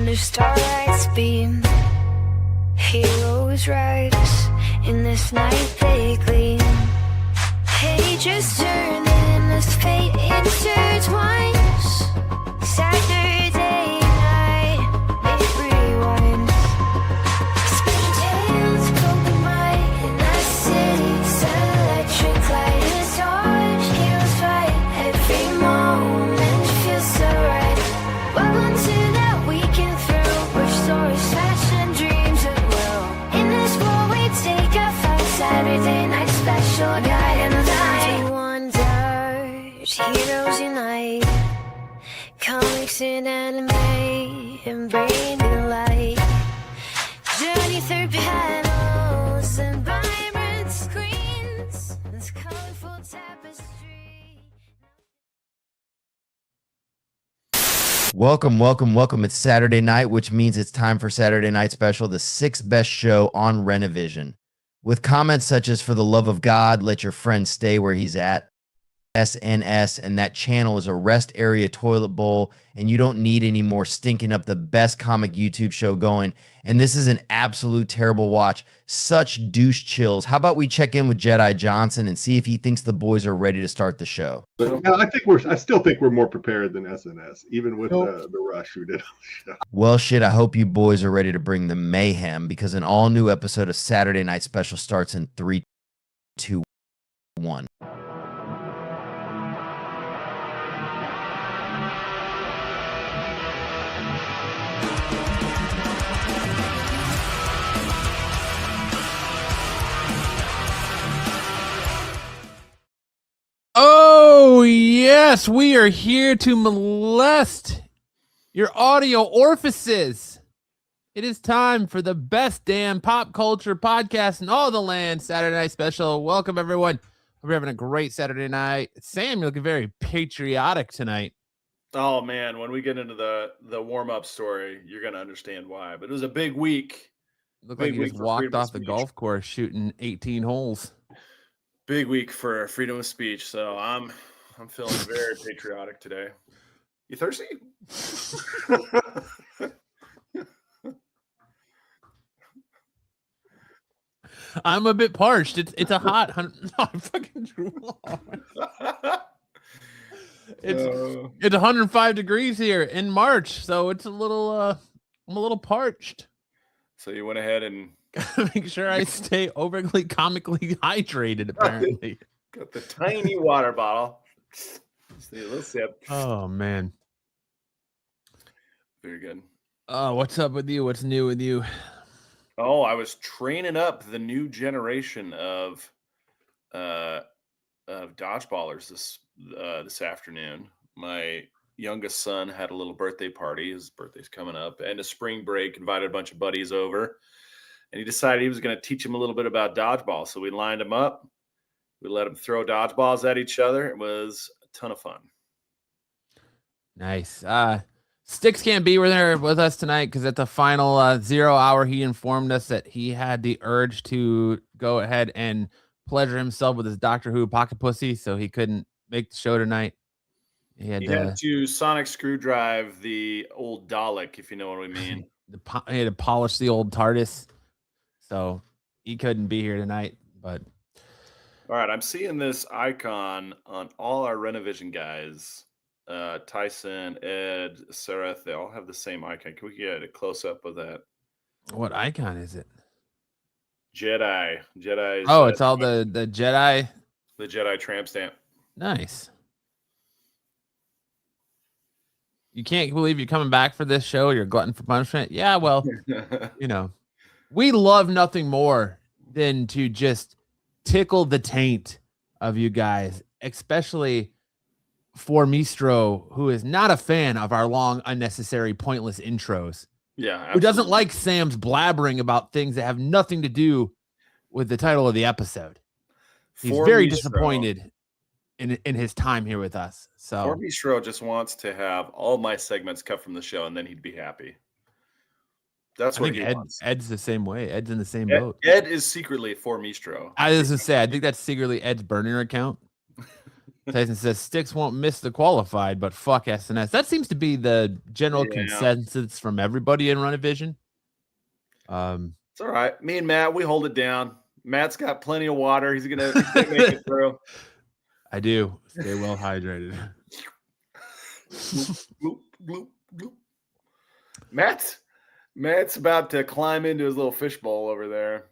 under starlight's beam. Heroes rise in this night they gleam. Pages turn and this fate intertwines. Saturday night, it rewinds. Spin tales poke the mind in that city's electric light. It's dark, heroes fight, every moment feels so right. Welcome to that weekend thrill, where stories, fashion, dreams at will. In this world we take a fight, Saturday night special guide in the night. Wonders, heroes unite. Comics and anime and bring new light. Journey through panels and vibrant screens. This colorful tapestry. Welcome. It's Saturday night, which means it's time for Saturday Night Special, the 6th best show on Renovision. With comments such as, for the love of God, let your friend stay where he's at. SNS, and that channel is a rest area toilet bowl, and you don't need any more stinking up the best comic YouTube show going. And this is an absolute terrible watch. Such douche chills. How about we check in with Jedi Johnson and see if he thinks the boys are ready to start the show? I still think we're more prepared than SNS, even with the rush who did on the show. Well, shit, I hope you boys are ready to bring the mayhem, because an all-new episode of Saturday Night Special starts in 3, 2, 1. Oh, yes, we are here to molest your audio orifices. It is time for the best damn pop culture podcast in all the land, Saturday Night Special. Welcome, everyone. Hope you're having a great Saturday night. Sam, you're looking very patriotic tonight. Oh, man, when we get into the warm-up story, you're going to understand why. But it was a big week. Looked like you just walked off the golf course shooting 18 holes. Big week for freedom of speech, so I'm feeling very patriotic today. You thirsty? I'm a bit parched. It's a hot. No, I fucking drew It's 105 degrees here in March, so it's a little. I'm a little parched. So you went ahead and gotta make sure I stay overly comically hydrated. Apparently, got the tiny water bottle. See, let's sip. Oh man, very good. Oh, what's up with you? What's new with you? Oh, I was training up the new generation of dodgeballers this afternoon. My youngest son had a little birthday party. His birthday's coming up, and a spring break. Invited a bunch of buddies over. And he decided he was going to teach him a little bit about dodgeball. So we lined him up. We let him throw dodgeballs at each other. It was a ton of fun. Nice. Sticks can't be there with us tonight because at the final 0 hour, he informed us that he had the urge to go ahead and pleasure himself with his Doctor Who pocket pussy, so he couldn't make the show tonight. He had to sonic screwdrive the old Dalek, if you know what I mean. He had to polish the old TARDIS. So he couldn't be here tonight, but all right. I'm seeing this icon on all our Renovision guys. Tyson, Ed, Sarah, they all have the same icon. Can we get a close up of that? What icon is it? Jedi. Oh, it's all the Jedi. The Jedi tramp stamp. Nice. You can't believe you're coming back for this show. You're a glutton for punishment. Yeah, well, you know. We love nothing more than to just tickle the taint of you guys, especially for Mistro, who is not a fan of our long, unnecessary, pointless intros. Yeah. Absolutely. Who doesn't like Sam's blabbering about things that have nothing to do with the title of the episode. He's very disappointed in his time here with us. So Poor Mistro just wants to have all my segments cut from the show, and then he'd be happy. That's what he wants. Ed's the same way. Ed's in the same boat. Ed is secretly for Mistro. I was going to say, I think that's secretly Ed's burner account. Tyson says Sticks won't miss the qualified, but fuck SNS. That seems to be the general Yeah. consensus from everybody in Run-A-Vision. It's all right. Me and Matt, we hold it down. Matt's got plenty of water. He's gonna make it through. I do stay well hydrated. Bloop, bloop, bloop. Matt's about to climb into his little fishbowl over there.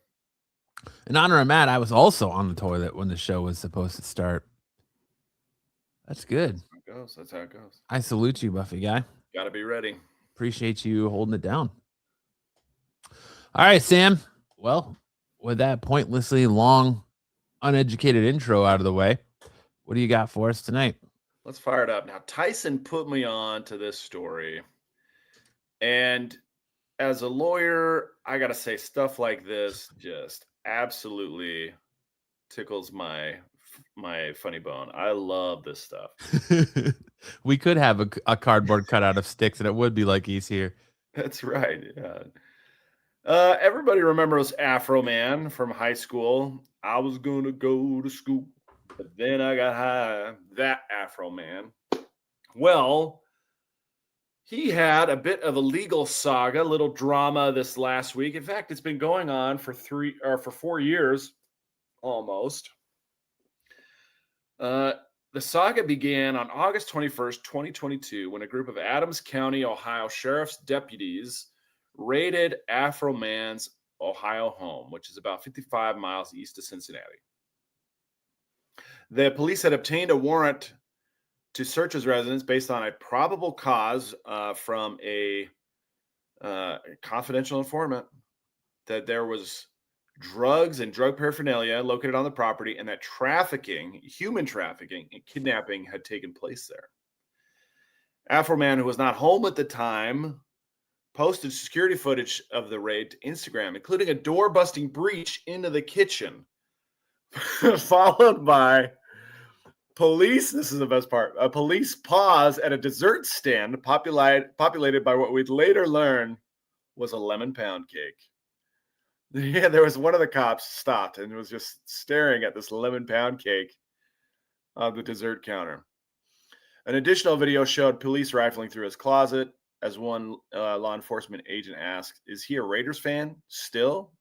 In honor of Matt, I was also on the toilet when the show was supposed to start. That's good. That's how it goes. I salute you, Buffy guy. Gotta be ready. Appreciate you holding it down. All right, Sam. Well, with that pointlessly long, uneducated intro out of the way, what do you got for us tonight? Let's fire it up. Now, Tyson put me on to this story. And as a lawyer, I got to say stuff like this just absolutely tickles my funny bone. I love this stuff. We could have a cardboard cutout of Sticks and it would be like he's here. That's right. Yeah. Everybody remembers Afro Man from high school. I was going to go to school, but then I got high. That Afro Man. Well, he had a bit of a legal saga, little drama this last week. In fact, it's been going on for 4 years almost. The saga began on August 21st, 2022, when a group of Adams County, Ohio sheriff's deputies raided Afro Man's Ohio home, which is about 55 miles east of Cincinnati. The police had obtained a warrant to search his residence based on a probable cause from a confidential informant that there was drugs and drug paraphernalia located on the property and that human trafficking and kidnapping had taken place there. Afro Man, who was not home at the time, posted security footage of the raid to Instagram, including a door-busting breach into the kitchen, followed by police. This is the best part. A police pause at a dessert stand populated by what we'd later learn was a lemon pound cake. Yeah, there was one of the cops stopped and was just staring at this lemon pound cake on the dessert counter. An additional video showed police rifling through his closet as one law enforcement agent asked, "Is he a Raiders fan still?"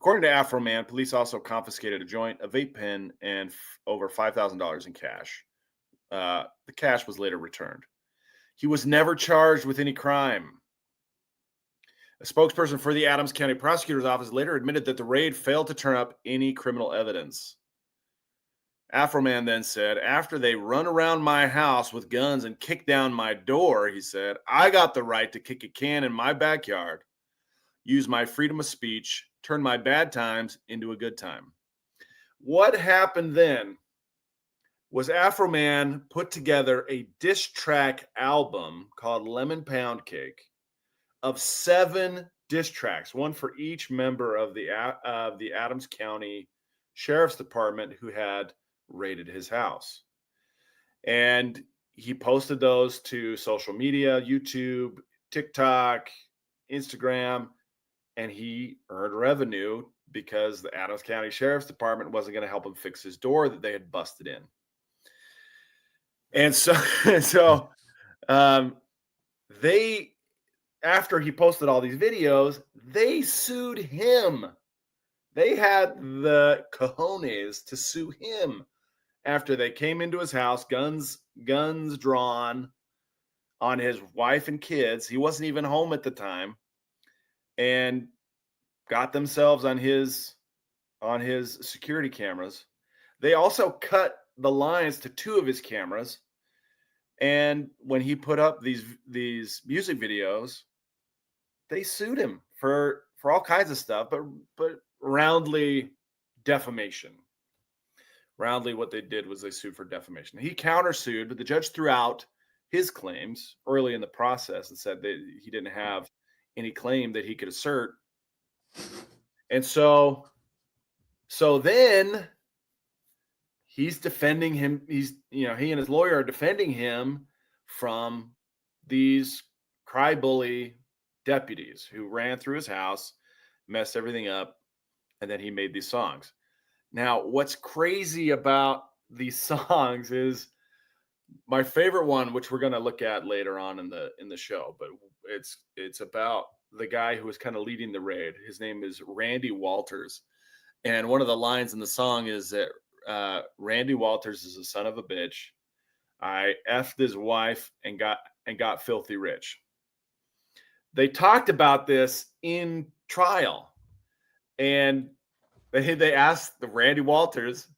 According to Afro Man, police also confiscated a joint, a vape pen, and over $5,000 in cash. The cash was later returned. He was never charged with any crime. A spokesperson for the Adams County Prosecutor's Office later admitted that the raid failed to turn up any criminal evidence. Afro Man then said, "After they run around my house with guns and kick down my door," he said, "I got the right to kick a can in my backyard, use my freedom of speech, turn my bad times into a good time." What happened then was Afro Man put together a diss track album called Lemon Pound Cake of 7 diss tracks, one for each member of the Adams County Sheriff's Department who had raided his house. And he posted those to social media, YouTube, TikTok, Instagram, and he earned revenue because the Adams County Sheriff's Department wasn't going to help him fix his door that they had busted in. And so they, after he posted all these videos, they sued him. They had the cojones to sue him after they came into his house, guns drawn on his wife and kids. He wasn't even home at the time, and got themselves on his security cameras. They also cut the lines to 2 of his cameras. And when he put up these music videos, they sued him for all kinds of stuff, but roundly defamation. Roundly, what they did was they sued for defamation. He countersued, but the judge threw out his claims early in the process and said that he didn't have any claim that he could assert. And so then he's defending him. He and his lawyer are defending him from these cry-bully deputies who ran through his house, messed everything up, and then he made these songs. Now, what's crazy about these songs is my favorite one, which we're going to look at later on in the show, but it's about the guy who was kind of leading the raid. His name is Randy Walters. And one of the lines in the song is that Randy Walters is a son of a bitch. I effed his wife and got filthy rich. They talked about this in trial, and they asked the Randy Walters,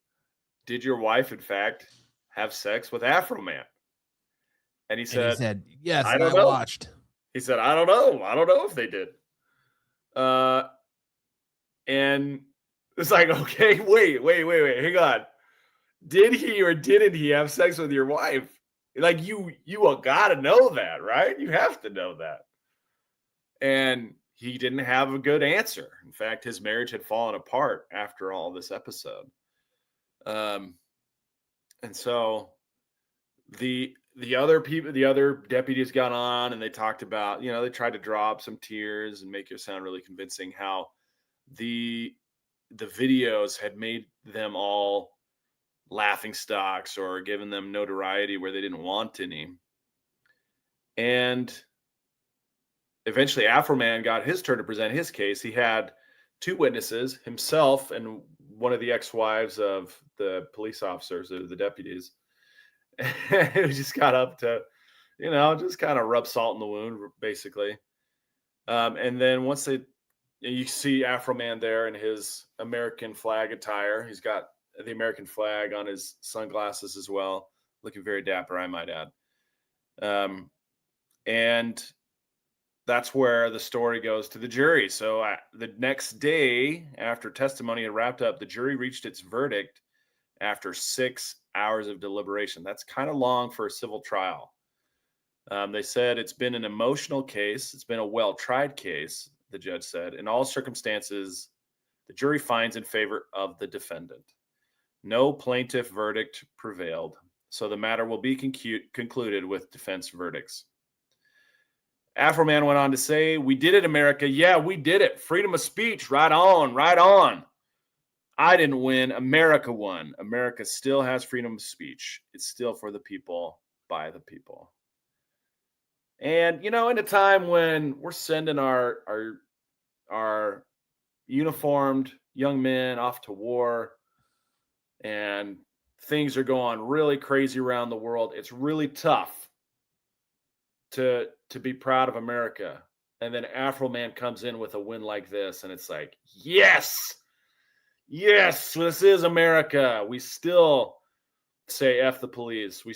"Did your wife, in fact, have sex with Afro Man?" And he said, "Yes, I and don't I know." watched. He said, "I don't know. I don't know if they did." And it's like, okay, wait, hang on. Did he or didn't he have sex with your wife? Like you gotta know that, right? You have to know that. And he didn't have a good answer. In fact, his marriage had fallen apart after all this episode. And so the other deputies got on and they talked about, they tried to draw up some tears and make it sound really convincing how the videos had made them all laughing stocks or given them notoriety where they didn't want any. And eventually Afro Man got his turn to present his case. He had two witnesses, himself and one of the ex-wives of the police officers, the deputies. Who just got up to, just kind of rub salt in the wound, basically. And then once you see Afro Man there in his American flag attire. He's got the American flag on his sunglasses as well, looking very dapper, I might add. And that's where the story goes to the jury. So the next day, after testimony had wrapped up, the jury reached its verdict after 6 hours of deliberation. That's kind of long for a civil trial. They said it's been an emotional case. It's been a well-tried case, the judge said. In all circumstances, the jury finds in favor of the defendant. No plaintiff verdict prevailed, so the matter will be concluded with defense verdicts. Afro Man went on to say, "We did it, America. Yeah, we did it. Freedom of speech. Right on, right on. I didn't win. America won. America still has freedom of speech. It's still for the people, by the people." And, in a time when we're sending our uniformed young men off to war and things are going really crazy around the world, it's really tough to be proud of America. And then Afro Man comes in with a win like this, and it's like, yes, this is America. We still say F the police. We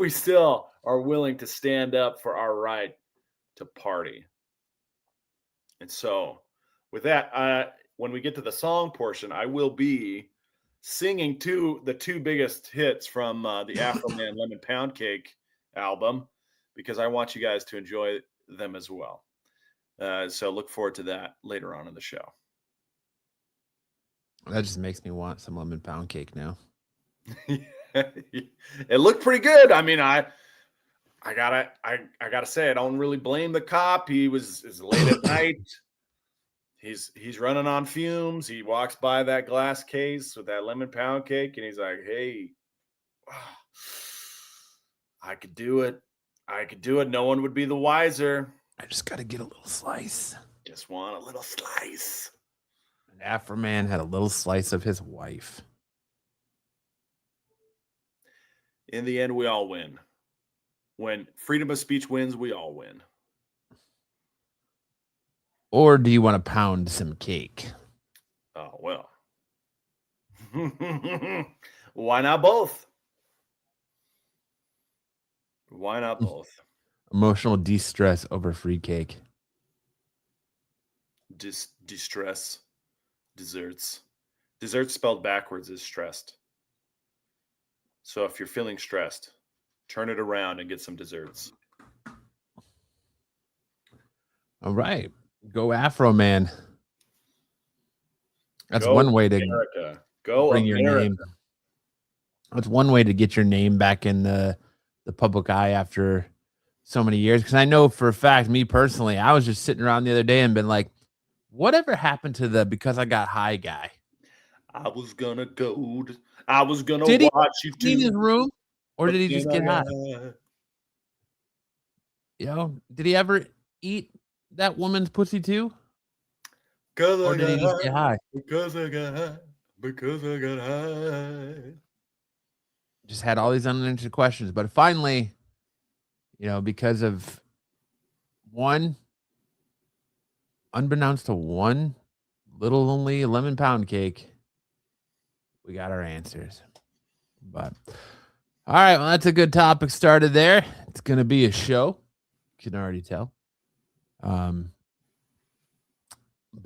still are willing to stand up for our right to party. And so with that, when we get to the song portion, I will be singing the two biggest hits from the Afro Man Lemon Pound Cake album, because I want you guys to enjoy them as well. So look forward to that later on in the show. That just makes me want some lemon pound cake now. It looked pretty good. I mean, I gotta say, I don't really blame the cop. It's late at night. He's running on fumes. He walks by that glass case with that lemon pound cake, and he's like, "Hey, I could do it. No one would be the wiser. I just got to get a little slice. Just want a little slice." And Afro Man had a little slice of his wife. In the end, we all win. When freedom of speech wins, we all win. Or do you want to pound some cake? Oh, well. Why not both? Why not both? Emotional de-stress over free cake. Distress. Desserts. Dessert spelled backwards is stressed. So if you're feeling stressed, turn it around and get some desserts. All right. Go Afro Man. That's Go one way to America. Go bring America. your name. That's one way to get your name back in the public eye after so many years. Because I know for a fact, me personally, I was just sitting around the other day and been like, whatever happened to the because I got high guy? I was gonna go. I was gonna Did he watch you clean his too. room, or but did he then just I get high? got high. You know, did he ever eat that woman's pussy too, Cause or I did he got just get high. high? Because I got high. Because I got high. Just had all these unanswered questions, but finally, you know, because of one, unbeknownst to one little lonely lemon pound cake, we got our answers. But all right, well, that's a good topic started there. It's gonna be a show. You can already tell. But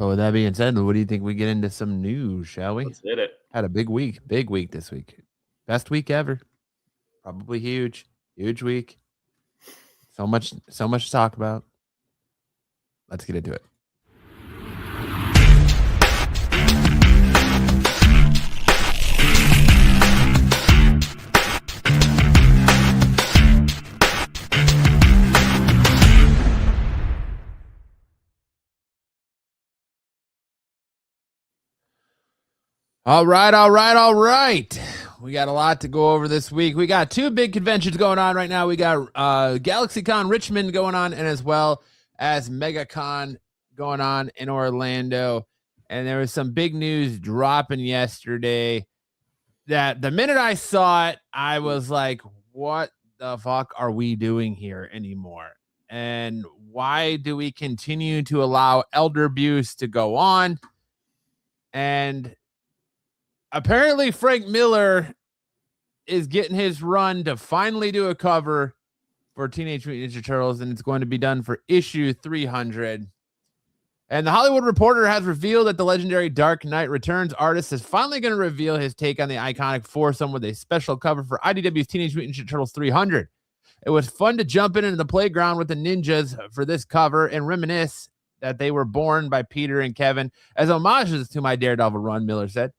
with that being said, what do you think we get into some news, shall we? Let's hit it. Had a big week this week. Best week ever. Probably huge week. So much to talk about. Let's get into it. All right. We got a lot to go over this week. We got two big conventions going on right now. We got GalaxyCon Richmond going on, and as well as MegaCon going on in Orlando. And there was some big news dropping yesterday that the minute I saw it, I was like, what the fuck are we doing here anymore? And why do we continue to allow elder abuse to go on? And apparently Frank Miller is getting his run to finally do a cover for Teenage Mutant Ninja Turtles, and it's going to be done for issue 300. And the Hollywood Reporter has revealed that the legendary Dark Knight Returns artist is finally going to reveal his take on the iconic foursome with a special cover for IDW's Teenage Mutant Ninja Turtles 300. It was fun to jump into the playground with the ninjas for this cover and reminisce that they were born by Peter and Kevin as homages to my Daredevil run, Miller said.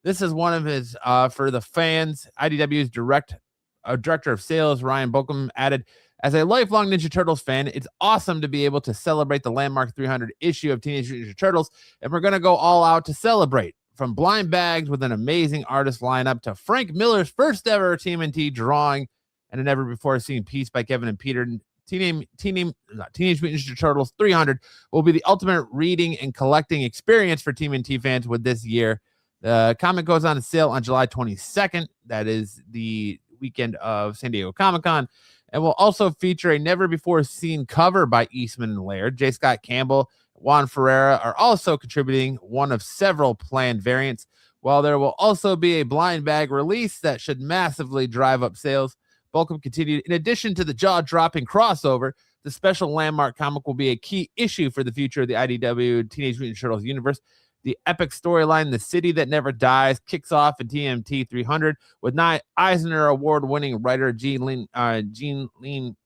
This is one of his, for the fans, IDW's director of sales, Ryan Bokum, added, as a lifelong Ninja Turtles fan, it's awesome to be able to celebrate the landmark 300 issue of Teenage Mutant Ninja Turtles, and we're going to go all out to celebrate. From blind bags with an amazing artist lineup to Frank Miller's first ever TMNT drawing and a never before seen piece by Kevin and Peter, Teenage Mutant Ninja Turtles 300 will be the ultimate reading and collecting experience for TMNT fans with this year. The comic goes on sale on July 22nd. That is the weekend of San Diego Comic-Con. And will also feature a never-before-seen cover by Eastman and Laird. J. Scott Campbell, Juan Ferreira are also contributing one of several planned variants, while there will also be a blind bag release that should massively drive up sales. Bolcom continued, in addition to the jaw-dropping crossover, the special landmark comic will be a key issue for the future of the IDW Teenage Mutant Ninja Turtles universe. The epic storyline, The City That Never Dies, kicks off in TMT 300 with Eisner Award-winning writer Jean Lin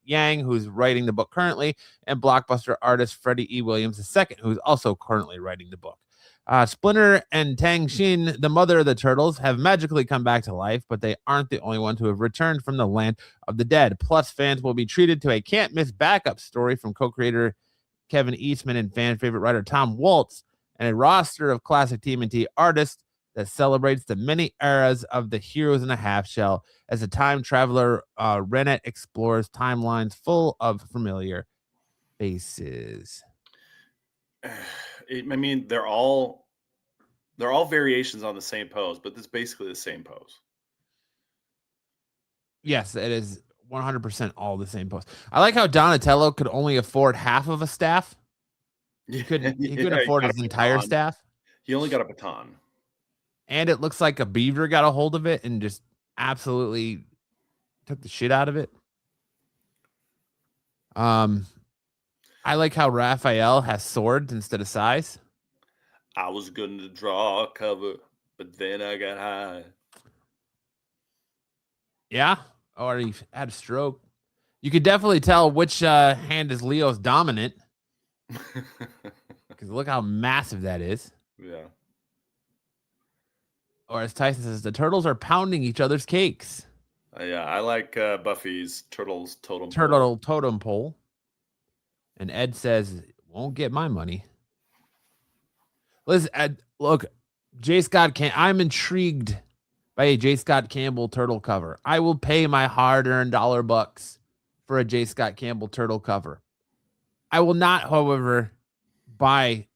Yang, who's writing the book currently, and blockbuster artist Freddie E. Williams II, who's also currently writing the book. Splinter and Tang Xin, the mother of the Turtles, have magically come back to life, but they aren't the only ones who have returned from the land of the dead. Plus, fans will be treated to a can't-miss backup story from co-creator Kevin Eastman and fan favorite writer Tom Waltz, and a roster of classic TMNT artists that celebrates the many eras of the heroes in a half shell as a time traveler Renet explores timelines full of familiar faces. I mean, they're all variations on the same pose, but it's basically the same pose. Yes, it is 100% all the same pose. I like how Donatello could only afford half of a staff. He couldn't afford his entire staff. He only got a baton. And it looks like a beaver got a hold of it and just absolutely took the shit out of it. I like how Raphael has swords instead of size. I was going to draw a cover, but then I got high. Yeah, or he had a stroke. You could definitely tell which hand is Leo's dominant. Because look how massive that is. Yeah. Or as Tyson says, the turtles are pounding each other's cakes. Yeah, I like Buffy's Turtles totem pole. And Ed says, won't get my money. Listen, Ed, look, J. Scott I'm intrigued by a J. Scott Campbell turtle cover. I will pay my hard-earned $1 for a J. Scott Campbell turtle cover. I will not, however, buy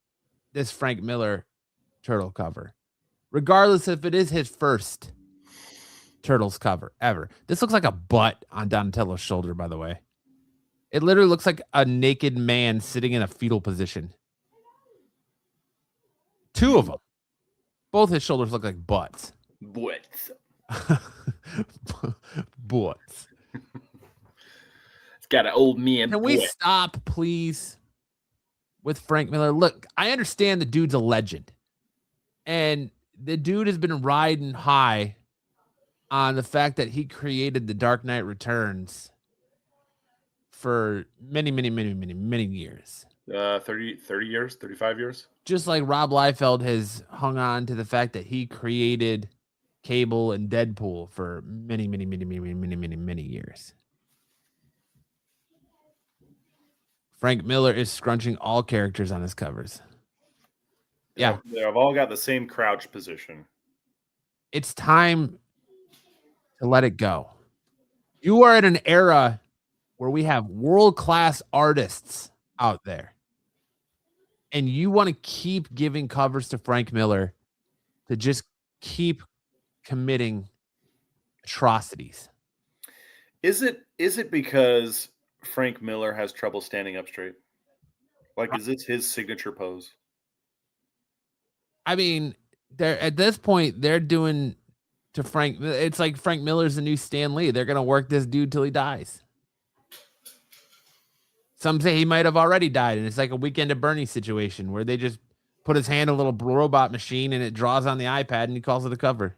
this Frank Miller turtle cover, regardless if it is his first Turtles cover ever. This looks like a butt on Donatello's shoulder, by the way. It literally looks like a naked man sitting in a fetal position. Two of them. Both his shoulders look like butts. Butts. Butts. It's got an old man. Can we stop, please, with Frank Miller? Look, I understand the dude's a legend. And the dude has been riding high on the fact that he created The Dark Knight Returns for many, many, many, many, many years. 30 years, 35 years. Just like Rob Liefeld has hung on to the fact that he created Cable and Deadpool for many, many, many, many, many, many, many, many years. Frank Miller is scrunching all characters on his covers. Yeah. They've all got the same crouch position. It's time to let it go. You are at an era where we have world-class artists out there. And you want to keep giving covers to Frank Miller to just keep committing atrocities. Is it because Frank Miller has trouble standing up straight? Like, is this his signature pose? I mean, they're at this point, they're doing to Frank. It's like Frank Miller's the new Stan Lee. They're going to work this dude till he dies. Some say he might have already died, and it's like a Weekend at Bernie situation where they just put his hand in a little robot machine and it draws on the iPad and he calls it a cover.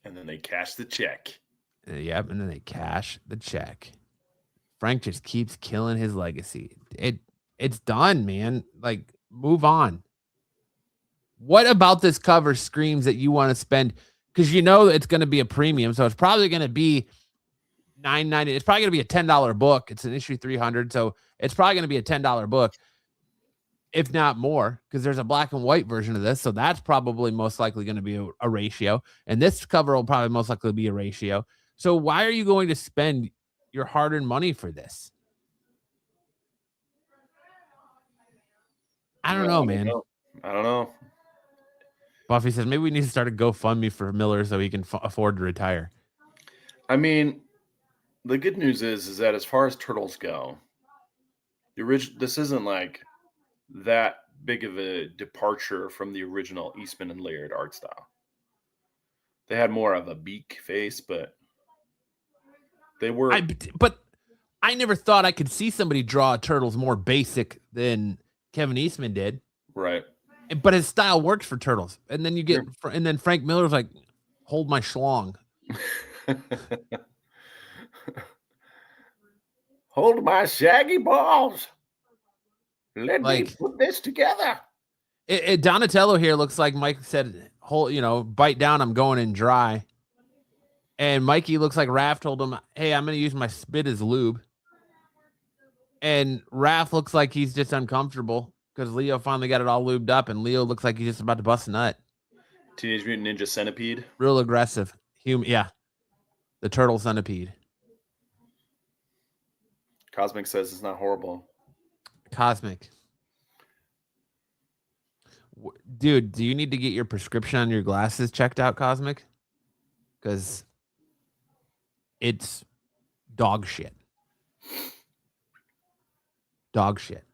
And then they cash the check. Yep, and then they cash the check. Frank just keeps killing his legacy. It's done, man. Like, move on. What about this cover screams that you want to spend? Because you know it's going to be a premium, so it's probably going to be $9.90. It's probably going to be a $10 book. It's an issue 300, so it's probably going to be a $10 book, if not more, because there's a black and white version of this, so that's probably most likely going to be a ratio, and this cover will probably most likely be a ratio. So why are you going to spend your hard-earned money for this? I don't know, man. I don't know. Buffy says maybe we need to start a GoFundMe for Miller so he can afford to retire. I mean, the good news is that as far as Turtles go, this isn't like that big of a departure from the original Eastman and Laird art style. They had more of a beak face, but they were. But I never thought I could see somebody draw Turtles more basic than Kevin Eastman did. Right. But his style works for Turtles. And then you get, and then Frank Miller's like, hold my schlong. Hold my shaggy balls. Let me put this together. Donatello here looks like Mike said, bite down, I'm going in dry. And Mikey looks like Raph told him, hey, I'm going to use my spit as lube. And Raph looks like he's just uncomfortable because Leo finally got it all lubed up, and Leo looks like he's just about to bust a nut. Teenage Mutant Ninja Centipede. Real aggressive. Yeah. The turtle centipede. Cosmic says it's not horrible. Cosmic. Dude, do you need to get your prescription on your glasses checked out, Cosmic? Because it's dog shit. Dog shit.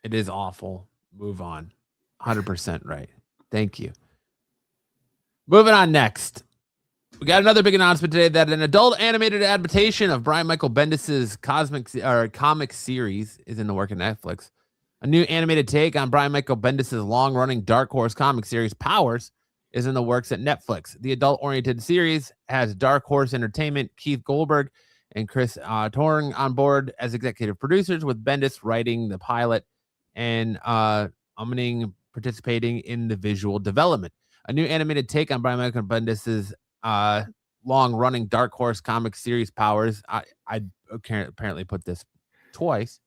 It is awful. Move on. 100% right. Thank you. Moving on next. We got another big announcement today that an adult animated adaptation of Brian Michael Bendis's comic series is in the work of Netflix. A new animated take on Brian Michael Bendis's long-running Dark Horse comic series, Powers, is in the works at Netflix. The adult-oriented series has Dark Horse Entertainment, Keith Goldberg, and Chris Torring on board as executive producers, with Bendis writing the pilot and participating in the visual development. A new animated take on Brian Michael Bendis's long-running Dark Horse comic series, Powers. I apparently put this twice.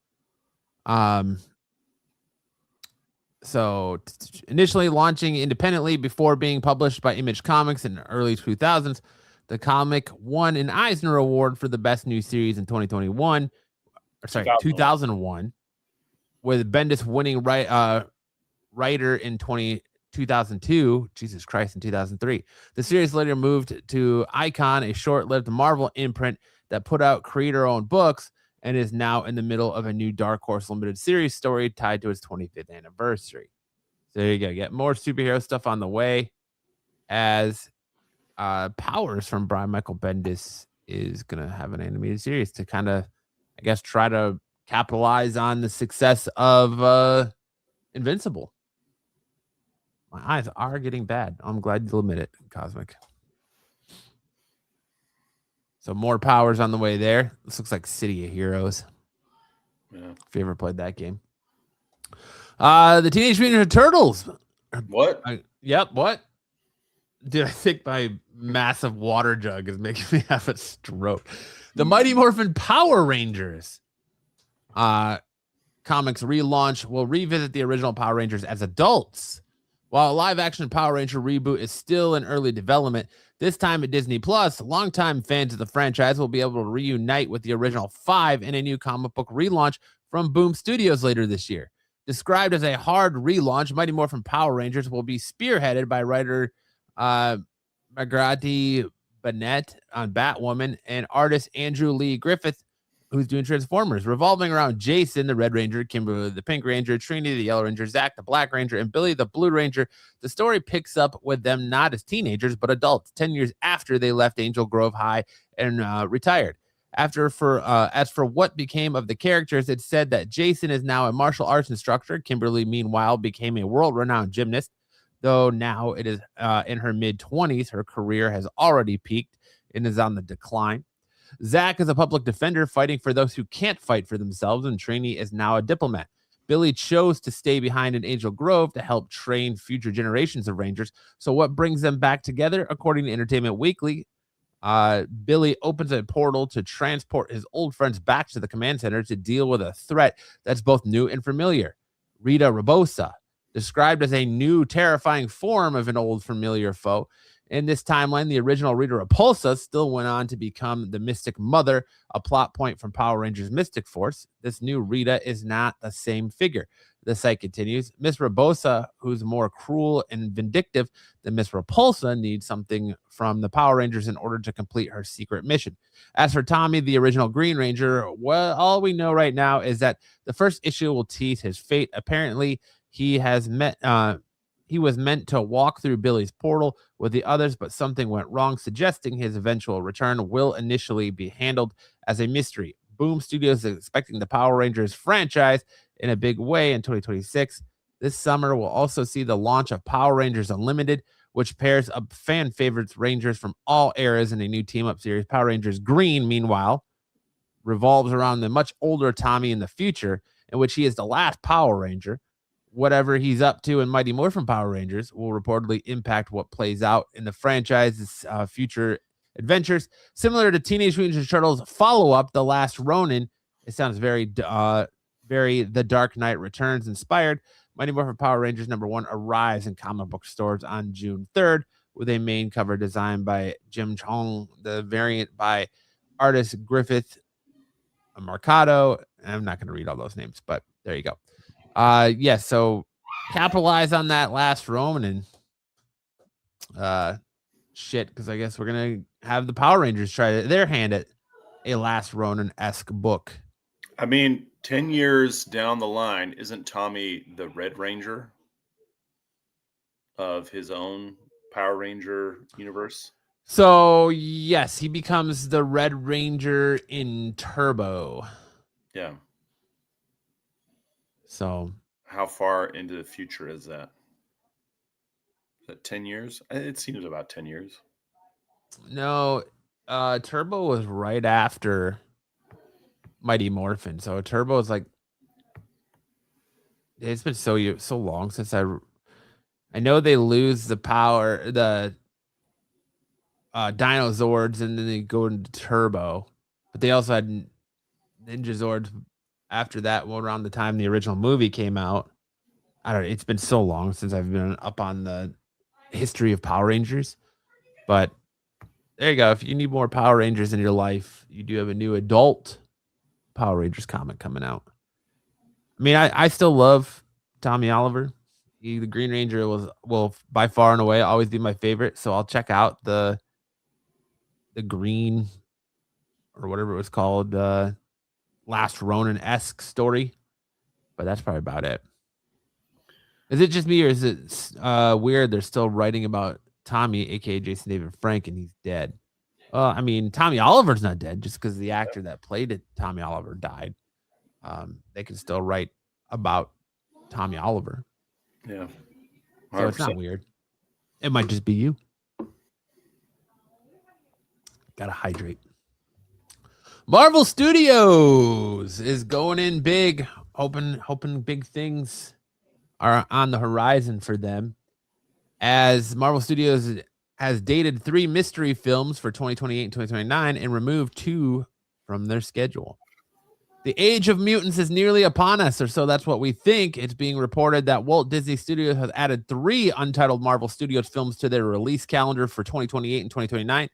So initially launching independently before being published by Image Comics in the early 2000s, the comic won an Eisner Award for the best new series in 2021. 2001, with Bendis winning writer in 2002. Jesus Christ, in 2003. The series later moved to Icon, a short-lived Marvel imprint that put out creator-owned books and is now in the middle of a new Dark Horse limited series story tied to its 25th anniversary. So there you go. Get more superhero stuff on the way as Powers from Brian Michael Bendis is going to have an animated series to kind of, I guess, try to capitalize on the success of Invincible. My eyes are getting bad. I'm glad you'll admit it, Cosmic. So more Powers on the way there. This looks like City of Heroes. Yeah. If you ever played that game. The Teenage Mutant Ninja Turtles. What? Yep. What? Dude, I think my massive water jug is making me have a stroke. The Mighty Morphin Power Rangers comics relaunch will revisit the original Power Rangers as adults. While a live-action Power Ranger reboot is still in early development, this time at Disney Plus, longtime fans of the franchise will be able to reunite with the original 5 in a new comic book relaunch from Boom Studios later this year. Described as a hard relaunch, Mighty Morphin Power Rangers will be spearheaded by writer Margaret Bennett on Batwoman and artist Andrew Lee Griffith, who's doing Transformers, revolving around Jason, the Red Ranger, Kimberly, the Pink Ranger, Trinity, the Yellow Ranger, Zach, the Black Ranger, and Billy, the Blue Ranger. The story picks up with them not as teenagers, but adults, 10 years after they left Angel Grove High and retired. As for what became of the characters, it's said that Jason is now a martial arts instructor. Kimberly, meanwhile, became a world-renowned gymnast. Though now it is in her mid-20s, her career has already peaked and is on the decline. Zach is a public defender fighting for those who can't fight for themselves, and Trini is now a diplomat. Billy chose to stay behind in Angel Grove to help train future generations of Rangers. So what brings them back together? According to Entertainment Weekly, Billy opens a portal to transport his old friends back to the command center to deal with a threat that's both new and familiar. Rita Rabosa, described as a new, terrifying form of an old familiar foe. In this timeline, the original Rita Repulsa still went on to become the Mystic Mother, a plot point from Power Rangers Mystic Force. This new Rita is not the same figure. The site continues. Miss Rabosa, who's more cruel and vindictive than Miss Repulsa, needs something from the Power Rangers in order to complete her secret mission. As for Tommy, the original Green Ranger, well, all we know right now is that the first issue will tease his fate. Apparently, he was meant to walk through Billy's portal with the others, but something went wrong, suggesting his eventual return will initially be handled as a mystery. Boom Studios is expecting the Power Rangers franchise in a big way in 2026. This summer will also see the launch of Power Rangers Unlimited, which pairs up fan favorites Rangers from all eras in a new team-up series. Power Rangers Green, meanwhile, revolves around the much older Tommy in the future, in which he is the last Power Ranger. Whatever he's up to in Mighty Morphin Power Rangers will reportedly impact what plays out in the franchise's future adventures. Similar to Teenage Mutant Ninja Turtles follow-up, The Last Ronin, it sounds very The Dark Knight Returns inspired. Mighty Morphin Power Rangers #1 arrives in comic book stores on June 3rd with a main cover designed by Jim Chong, the variant by artist Griffith Mercado. I'm not going to read all those names, but there you go. So capitalize on that Last Ronin shit, because I guess we're gonna have the Power Rangers try their hand at a Last Ronin-esque book. I mean, 10 years down the line, isn't Tommy the Red Ranger of his own Power Ranger universe? So yes, he becomes the Red Ranger in Turbo. Yeah. So how far into the future is that? Is that 10 years? It seems about 10 years. No, Turbo was right after Mighty Morphin. So Turbo is like, it's been so long since I know they lose the power, the Dino Zords, and then they go into Turbo, but they also had Ninja Zords after that, around the time the original movie came out. I don't know. It's been so long since I've been up on the history of Power Rangers, but there you go. If you need more Power Rangers in your life, you do have a new adult Power Rangers comic coming out. I mean, I still love Tommy Oliver. The Green Ranger will by far and away always be my favorite. So I'll check out the Green or whatever it was called, Last Ronin-esque story. But that's probably about it. Is it just me, or is it weird they're still writing about Tommy, aka Jason David Frank, and he's dead? I mean, Tommy Oliver's not dead just because the actor that played it, Tommy Oliver, died. They can still write about Tommy Oliver. Yeah. So it's not weird. It might just be you. Gotta hydrate. Marvel Studios is going in big, hoping big things are on the horizon for them, as Marvel Studios has dated 3 mystery films for 2028 and 2029 and removed 2 from their schedule. The Age of Mutants is nearly upon us, or so that's what we think. It's being reported that Walt Disney Studios has added 3 untitled Marvel Studios films to their release calendar for 2028 and 2029,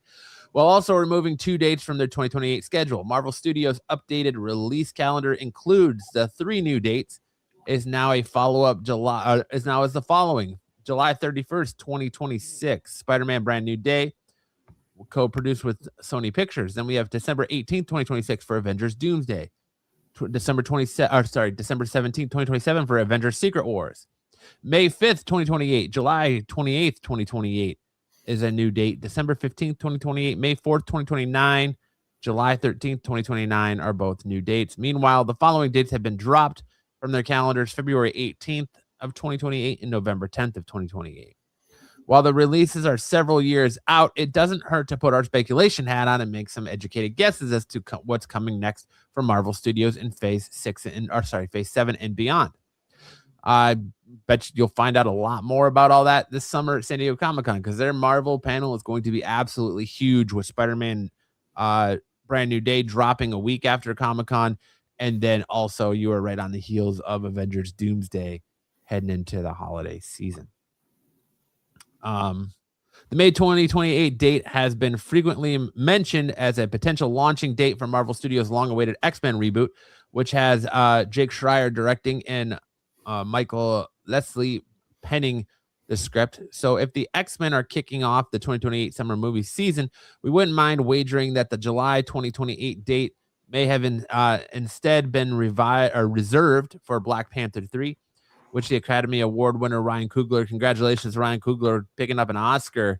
while also removing 2 dates from their 2028 schedule. Marvel Studios' updated release calendar includes the 3 new dates. Is now a follow-up July is the following: July 31st, 2026, Spider-Man Brand New Day, co-produced with Sony Pictures. Then we have December 18th, 2026 for Avengers Doomsday. December 17th, 2027 for Avengers Secret Wars. May 5th, 2028, July 28th, 2028 is a new date. December 15th, 2028, May 4th, 2029, July 13th, 2029 are both new dates. Meanwhile, the following dates have been dropped from their calendars: February 18th of 2028 and November 10th of 2028. While the releases are several years out, it doesn't hurt to put our speculation hat on and make some educated guesses as to what's coming next for Marvel Studios in Phase 7 and beyond. I bet you'll find out a lot more about all that this summer at San Diego Comic-Con, because their Marvel panel is going to be absolutely huge, with Spider-Man Brand New Day dropping a week after Comic-Con. And then also you are right on the heels of Avengers Doomsday heading into the holiday season. The May 2028 date has been frequently mentioned as a potential launching date for Marvel Studios' long-awaited X-Men reboot, which has Jake Schreier directing and Michael Leslie penning the script. So if the X-Men are kicking off the 2028 summer movie season, we wouldn't mind wagering that the July 2028 date may have instead been reserved for Black Panther 3, which the Academy Award winner Ryan Coogler, congratulations Ryan Coogler, picking up an Oscar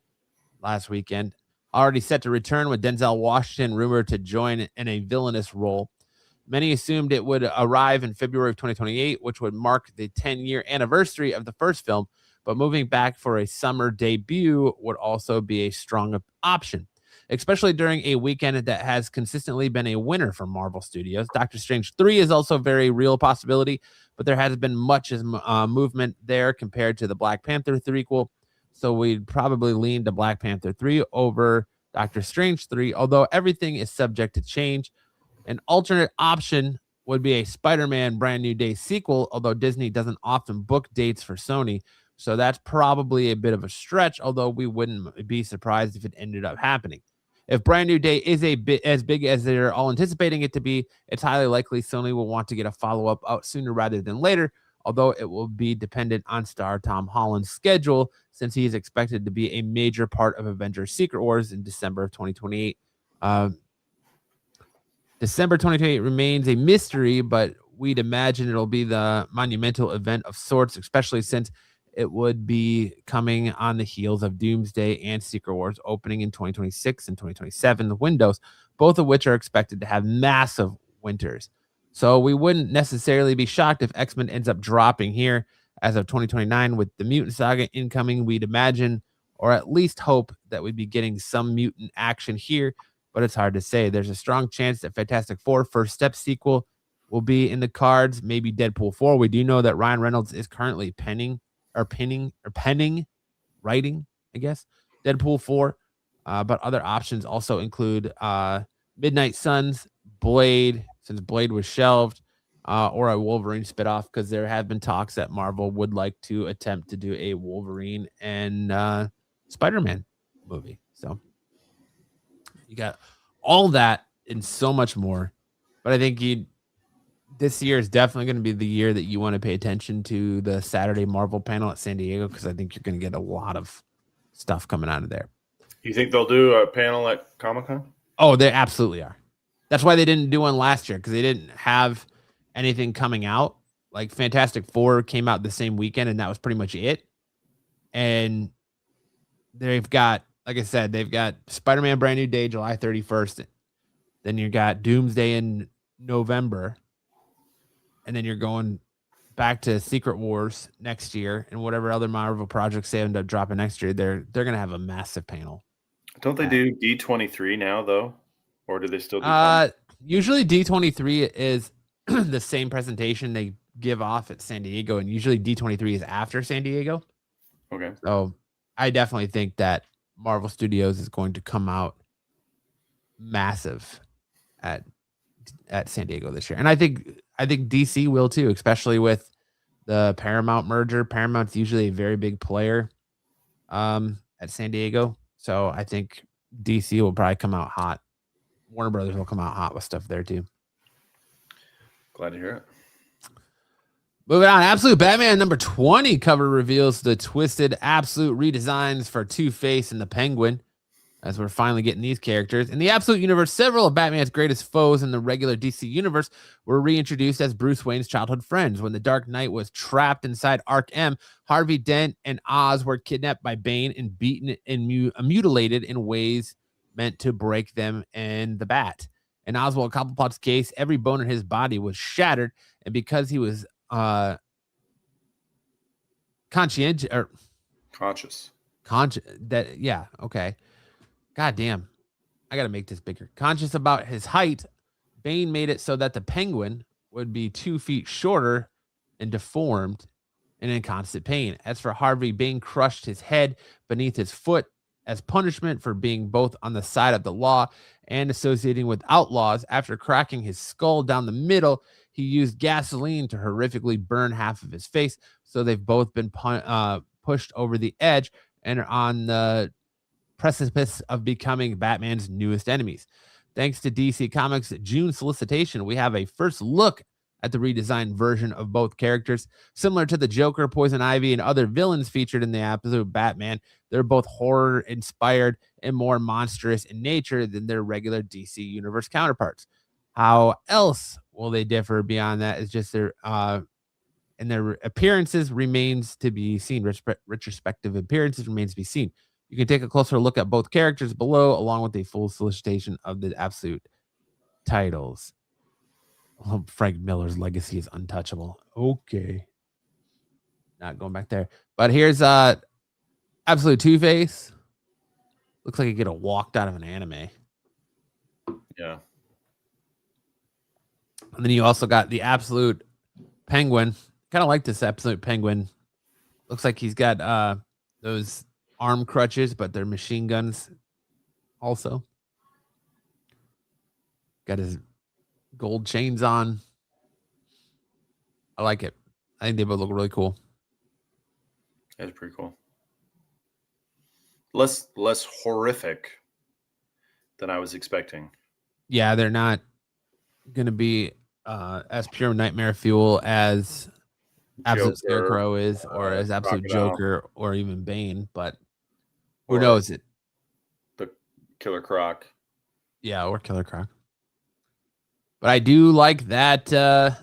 last weekend, already set to return, with Denzel Washington rumored to join in a villainous role. Many assumed it would arrive in February of 2028, which would mark the 10-year anniversary of the first film, but moving back for a summer debut would also be a strong option, especially during a weekend that has consistently been a winner for Marvel Studios. Doctor Strange 3 is also a very real possibility, but there hasn't been much movement there compared to the Black Panther threequel, so we'd probably lean to Black Panther 3 over Doctor Strange 3, although everything is subject to change. An alternate option would be a Spider-Man Brand New Day sequel, although Disney doesn't often book dates for Sony, so that's probably a bit of a stretch, although we wouldn't be surprised if it ended up happening. If Brand New Day is a bit as big as they're all anticipating it to be, it's highly likely Sony will want to get a follow-up out sooner rather than later, although it will be dependent on star Tom Holland's schedule, since he is expected to be a major part of Avengers Secret Wars in December of 2028. December 2028 remains a mystery, but we'd imagine it'll be the monumental event of sorts, especially since it would be coming on the heels of Doomsday and Secret Wars opening in 2026 and 2027, the windows, both of which are expected to have massive winters. So we wouldn't necessarily be shocked if X-Men ends up dropping here as of 2029 with the Mutant Saga incoming. We'd imagine, or at least hope, that we'd be getting some mutant action here, but it's hard to say. There's a strong chance that Fantastic Four First Step sequel will be in the cards, maybe Deadpool 4. We do know that Ryan Reynolds is currently penning, writing, I guess, Deadpool 4. But other options also include Midnight Suns, Blade, since Blade was shelved, or a Wolverine spinoff, because there have been talks that Marvel would like to attempt to do a Wolverine and Spider-Man movie. So you got all that and so much more. But I think this year is definitely going to be the year that you want to pay attention to the Saturday Marvel panel at San Diego, because I think you're going to get a lot of stuff coming out of there. You think they'll do a panel at Comic-Con? Oh, they absolutely are. That's why they didn't do one last year, because they didn't have anything coming out. Like Fantastic Four came out the same weekend, and that was pretty much it. And they've got, like I said, they've got Spider-Man Brand New Day, July 31st. Then you got Doomsday in November. And then you're going back to Secret Wars next year, and whatever other Marvel projects they end up dropping next year, they're going to have a massive panel. Don't they do D23 now, though? Or do they still do usually D23 is the same presentation they give off at San Diego, and usually D23 is after San Diego. Okay. So I definitely think that Marvel Studios is going to come out massive at San Diego this year. And I think DC will too, especially with the Paramount merger. Paramount's usually a very big player at San Diego. So I think DC will probably come out hot. Warner Brothers will come out hot with stuff there too. Glad to hear it. Moving on, Absolute Batman number 20 cover reveals the twisted Absolute redesigns for Two-Face and the Penguin, as we're finally getting these characters. In the Absolute universe, several of Batman's greatest foes in the regular DC universe were reintroduced as Bruce Wayne's childhood friends. When the Dark Knight was trapped inside Arc M, Harvey Dent and Oz were kidnapped by Bane and beaten and mutilated in ways meant to break them and the Bat. In Oswald Cobblepot's case, every bone in his body was shattered, and because he was conscious. God damn. I got to make this bigger. Conscious about his height, Bane made it so that the Penguin would be 2 feet shorter and deformed and in constant pain. As for Harvey, Bane crushed his head beneath his foot as punishment for being both on the side of the law and associating with outlaws. After cracking his skull down the middle, he used gasoline to horrifically burn half of his face. So they've both been pushed over the edge and are on the precipice of becoming Batman's newest enemies. Thanks to DC Comics' June solicitation, we have a first look at the redesigned version of both characters. Similar to the Joker, Poison Ivy, and other villains featured in the Absolute Batman, they're both horror-inspired and more monstrous in nature than their regular DC Universe counterparts. How else will they differ beyond that is just their appearances remains to be seen. Retrospective appearances remains to be seen. You can take a closer look at both characters below, along with a full solicitation of the Absolute titles. Frank Miller's legacy is untouchable. Okay. Not going back there. But here's Absolute Two-Face. Looks like he get walked out of an anime. Yeah. And then you also got the Absolute Penguin. Kind of like this Absolute Penguin. Looks like he's got those arm crutches, but they're machine guns also. Got his gold chains on. I like it. I think they both look really cool. That's pretty cool. Less horrific than I was expecting. Yeah, they're not going to be as pure nightmare fuel as Absolute Joker, Scarecrow is, or as Absolute Crocodile. Joker, or even Bane. But who knows it? The Killer Croc. Yeah, or Killer Croc. But I do like that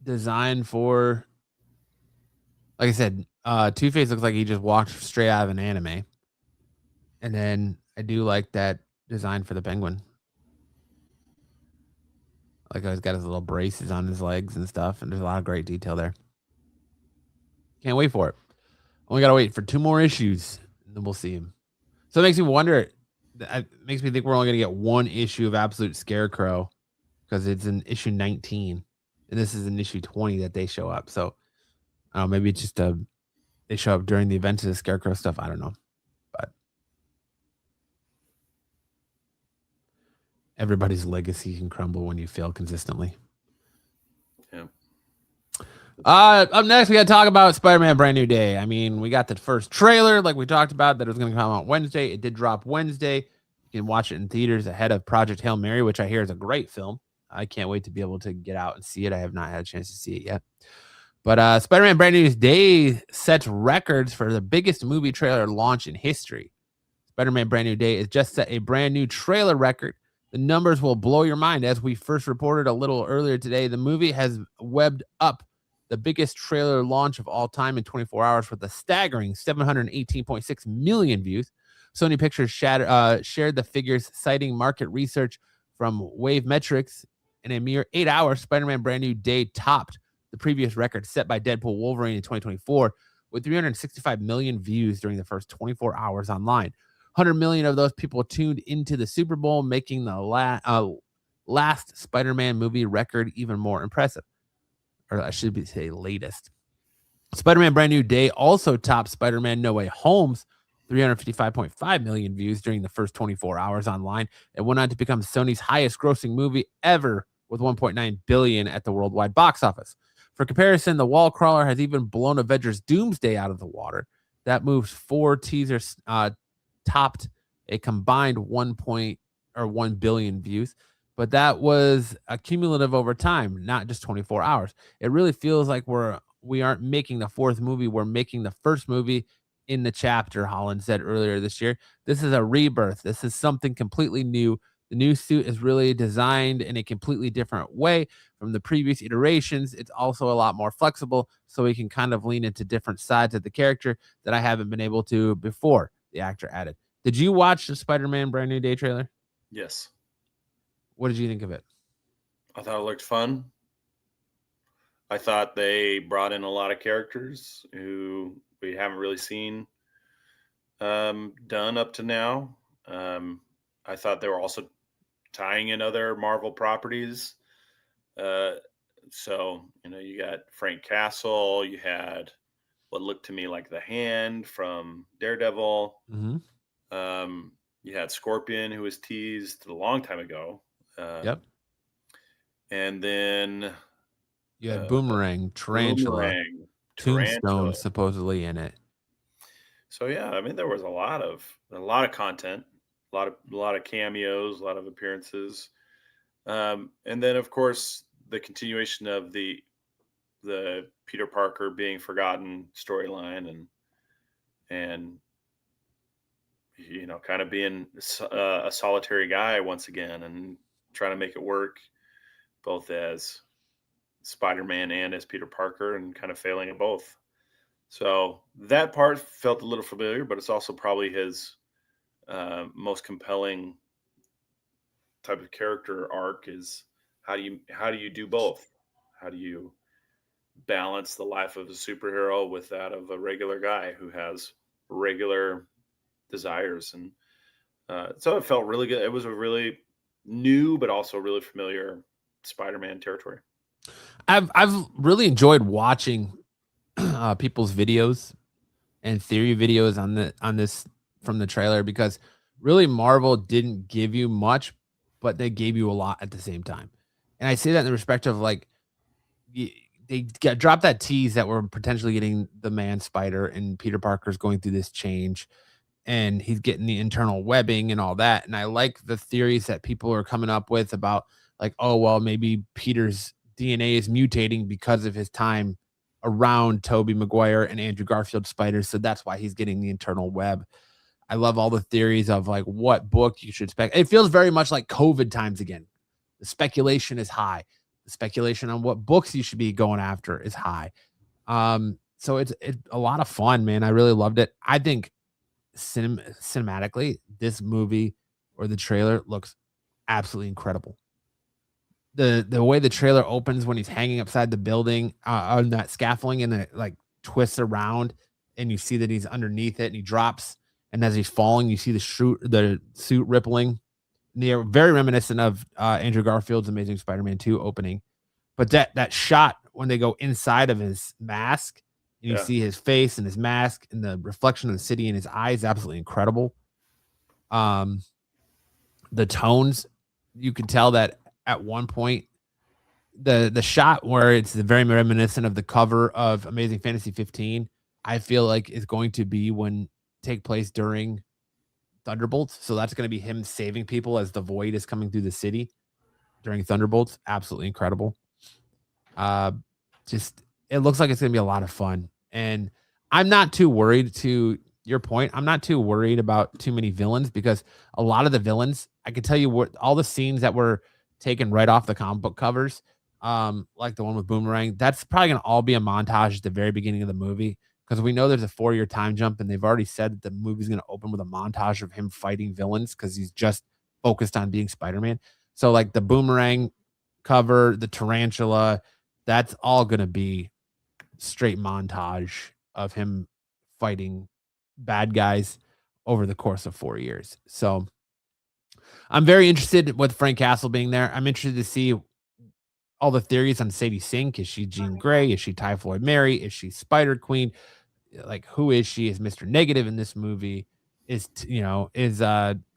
design for, like I said, Two-Face looks like he just walked straight out of an anime. And then I do like that design for the Penguin. Like he's got his little braces on his legs and stuff, and there's a lot of great detail there. Can't wait for it. Only got to wait for 2 more issues, and then we'll see him. So it makes me wonder. It makes me think we're only going to get 1 issue of Absolute Scarecrow, because it's in issue 19, and this is in issue 20 that they show up. So I don't know, maybe it's just they show up during the events of the Scarecrow stuff. I don't know, but everybody's legacy can crumble when you fail consistently. Up next, we got to talk about Spider-Man Brand New Day. I mean, we got the first trailer, like we talked about, that it was going to come out Wednesday. It did drop Wednesday. You can watch it in theaters ahead of Project Hail Mary, which I hear is a great film. I can't wait to be able to get out and see it. I have not had a chance to see it yet. But Spider-Man Brand New Day sets records for the biggest movie trailer launch in history. Spider-Man Brand New Day has just set a brand new trailer record. The numbers will blow your mind. As we first reported a little earlier today, the movie has webbed up the biggest trailer launch of all time in 24 hours with a staggering 718.6 million views. Sony Pictures shared the figures, citing market research from Wave Metrics. In a mere 8 hours, Spider-Man Brand New Day topped the previous record set by Deadpool Wolverine in 2024 with 365 million views during the first 24 hours online. 100 million of those people tuned into the Super Bowl, making the last Spider-Man movie record even more impressive. Or I should say latest. Spider-Man Brand New Day also topped Spider-Man No Way Home's 355.5 million views during the first 24 hours online. It went on to become Sony's highest grossing movie ever with 1.9 billion at the worldwide box office. For comparison, The Wall Crawler has even blown Avengers Doomsday out of the water. That move's 4 teasers topped a combined 1 billion views, but that was cumulative over time, not just 24 hours. It really feels like we aren't making the fourth movie, we're making the first movie in the chapter, Holland said earlier this year. This is a rebirth. This is something completely new. The new suit is really designed in a completely different way from the previous iterations. It's also a lot more flexible, so we can kind of lean into different sides of the character that I haven't been able to before, the actor added. Did you watch the Spider-Man Brand New Day trailer? Yes. What did you think of it? I thought it looked fun. I thought they brought in a lot of characters who we haven't really seen done up to now. I thought they were also tying in other Marvel properties. So, you got Frank Castle, you had what looked to me like the Hand from Daredevil. Mm-hmm. You had Scorpion, who was teased a long time ago. Yep. And then you had Boomerang, Tarantula, Tombstone supposedly in it. So yeah, I mean, there was a lot of content, a lot of cameos, a lot of appearances, and then of course the continuation of the Peter Parker being forgotten storyline, and kind of being a solitary guy once again and trying to make it work, both as Spider-Man and as Peter Parker, and kind of failing at both. So that part felt a little familiar, but it's also probably his most compelling type of character arc is how do you do both? How do you balance the life of a superhero with that of a regular guy who has regular desires? And so it felt really good. It was a really new, but also really familiar Spider-Man territory. I've really enjoyed watching people's videos and theory videos on this from the trailer, because really Marvel didn't give you much, but they gave you a lot at the same time. And I say that in the respect of like they dropped that tease that we're potentially getting the Man Spider and Peter Parker's going through this change and he's getting the internal webbing and all that. And I like the theories that people are coming up with about like, oh, well, maybe Peter's DNA is mutating because of his time around Tobey Maguire and Andrew Garfield spiders. So that's why he's getting the internal web. I love all the theories of like what book you should expect. It feels very much like COVID times again. The speculation is high. The speculation on what books you should be going after is high. So it's a lot of fun, man. I really loved it. I think cinematically, this movie or the trailer looks absolutely incredible. The way the trailer opens when he's hanging upside the building on that scaffolding, and then it like twists around and you see that he's underneath it and he drops, and as he's falling you see the suit rippling. And they're very reminiscent of Andrew Garfield's Amazing Spider-Man 2 opening, but that shot when they go inside of his mask and you see his face and his mask and the reflection of the city in his eyes, absolutely incredible. The tones, you can tell that at one point the shot where it's very reminiscent of the cover of Amazing Fantasy 15, I feel like is going to be take place during Thunderbolts. So that's going to be him saving people as the void is coming through the city during Thunderbolts. Absolutely incredible. Just it looks like it's going to be a lot of fun. And I'm not too worried, to your point. I'm not too worried about too many villains, because a lot of the villains, I can tell you what, all the scenes that were taken right off the comic book covers, like the one with Boomerang, that's probably going to all be a montage at the very beginning of the movie, because we know there's a 4-year time jump, and they've already said that the movie's going to open with a montage of him fighting villains because he's just focused on being Spider-Man. So like the Boomerang cover, the tarantula, that's all going to be straight montage of him fighting bad guys over the course of 4 years. So I'm very interested with Frank Castle being there. I'm interested to see all the theories on Sadie Sink. Is she Jean Grey? Is she Typhoid Mary? Is she Spider Queen? Like, who is she? Is Mr. Negative in this movie? Is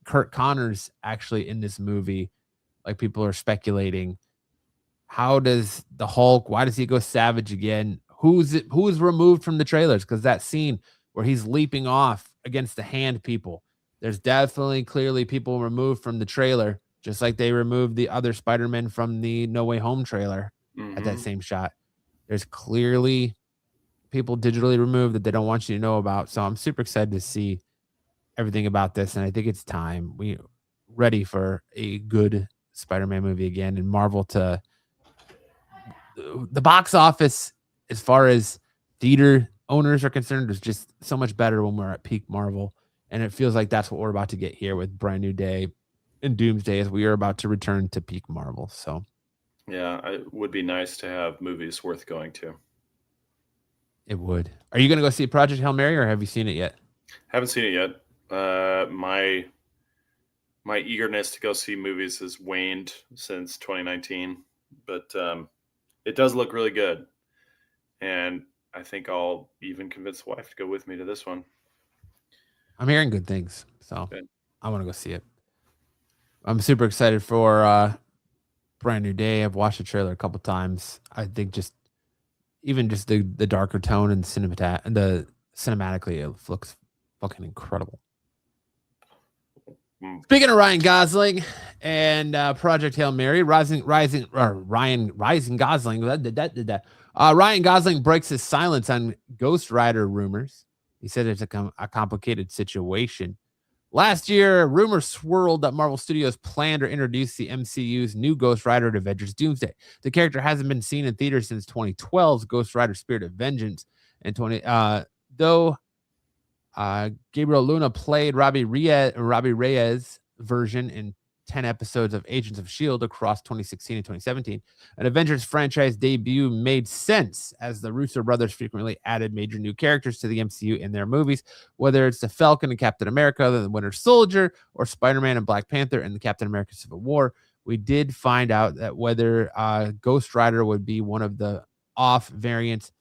Kurt Connors actually in this movie? Like, people are speculating. How does the Hulk, why does he go savage again? Who is removed from the trailers? Because that scene where he's leaping off against the hand people, there's definitely clearly people removed from the trailer, just like they removed the other Spider-Man from the No Way Home trailer at that same shot. There's clearly people digitally removed that they don't want you to know about. So I'm super excited to see everything about this. And I think it's time we ready for a good Spider-Man movie again, and Marvel to the box office, as far as theater owners are concerned, is just so much better when we're at peak Marvel. And it feels like that's what we're about to get here with Brand New Day and Doomsday, as we are about to return to peak Marvel. So yeah, it would be nice to have movies worth going to. It would. Are you going to go see Project Hail Mary, or have you seen it yet? Haven't seen it yet. My eagerness to go see movies has waned since 2019, but it does look really good. And I think I'll even convince the wife to go with me to this one. I'm hearing good things, so Good. I want to go see it. I'm super excited for Brand New Day. I've watched the trailer a couple times. I think just the darker tone and cinematically, it looks fucking incredible. Speaking of Ryan Gosling and Project Hail Mary, Ryan Gosling. Ryan Gosling breaks his silence on Ghost Rider rumors. He said it's a complicated situation. Last year, rumors swirled that Marvel Studios planned or introduced the MCU's new Ghost Rider at Avengers Doomsday. The character hasn't been seen in theaters since 2012's Ghost Rider Spirit of Vengeance. And though Gabriel Luna played Robbie Reyes' version in 10 episodes of Agents of S.H.I.E.L.D. across 2016 and 2017. An Avengers franchise debut made sense, as the Russo brothers frequently added major new characters to the MCU in their movies, whether it's the Falcon and Captain America, the Winter Soldier, or Spider-Man and Black Panther and the Captain America Civil War. We did find out that whether Ghost Rider would be one of the off variants